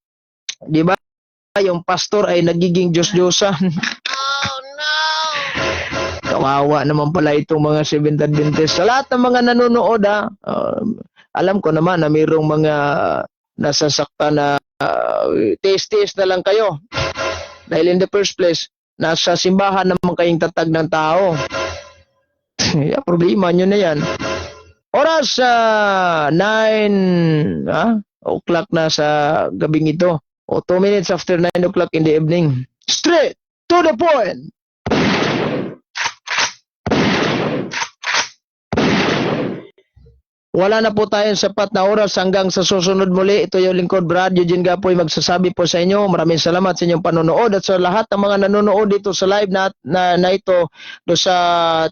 Speaker 4: di ba? Yung pastor ay nagiging Diyos-Diyosan. Oh no! Kawawa naman pala itong mga Seventh Adventists. Sa lahat ng mga nanonood alam ko naman na mayroong mga nasasaktan na taste na lang kayo. Dahil in the first place, nasa simbahan naman kayong tatag ng tao. Problema nyo na yan. Oras 9 o'clock na sa gabing ito. O 2 minutes after 9 o'clock in the evening. Straight to the point. Wala na po tayong sapat na oras hanggang sa susunod muli. Ito yung lingkod Brad Eugene Gapoy magsasabi po sa inyo. Maraming salamat sa inyong panonood at sa lahat ng mga nanonood dito sa live na ito do sa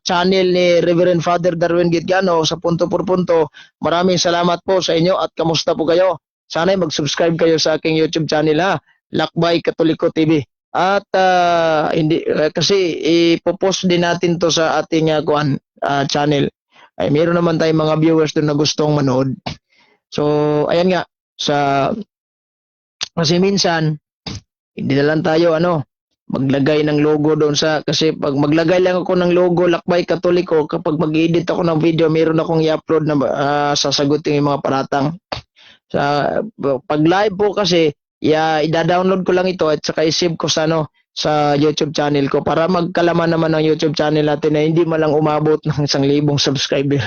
Speaker 4: channel ni Reverend Father Darwin Gitgano sa Punto por Punto. Maraming salamat po sa inyo at kamusta po kayo? Sana'y mag-subscribe kayo sa aking YouTube channel ha. Lakbay Katoliko TV. At kasi ipopost din natin to sa ating channel. Ay meron naman tayong mga viewers doon na gustong manood. So, ayan nga kasi minsan hindi na lang tayo maglagay ng logo doon kasi pag maglagay lang ako ng logo Lakbay Katoliko, kapag mag-edit ako ng video, meron akong i-upload na sasagutin yung mga paratang. Pag live po kasi, i-download ko lang ito at saka i-save ko sa YouTube channel ko para magkalaman naman ng YouTube channel natin na hindi malang umabot ng 1,000 subscriber.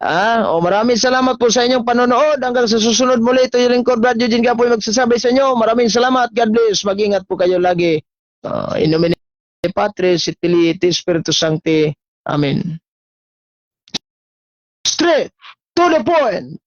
Speaker 4: Maraming salamat po sa inyong panonood. Hanggang sa susunod muli, ito yung lingkod Brad Eugene Gapoy magsasabi sa inyo. Maraming salamat. God bless. Mag-ingat po kayo lagi. In nomine Patris et Filii et Spiritus Sancti. Amen. Straight to the point.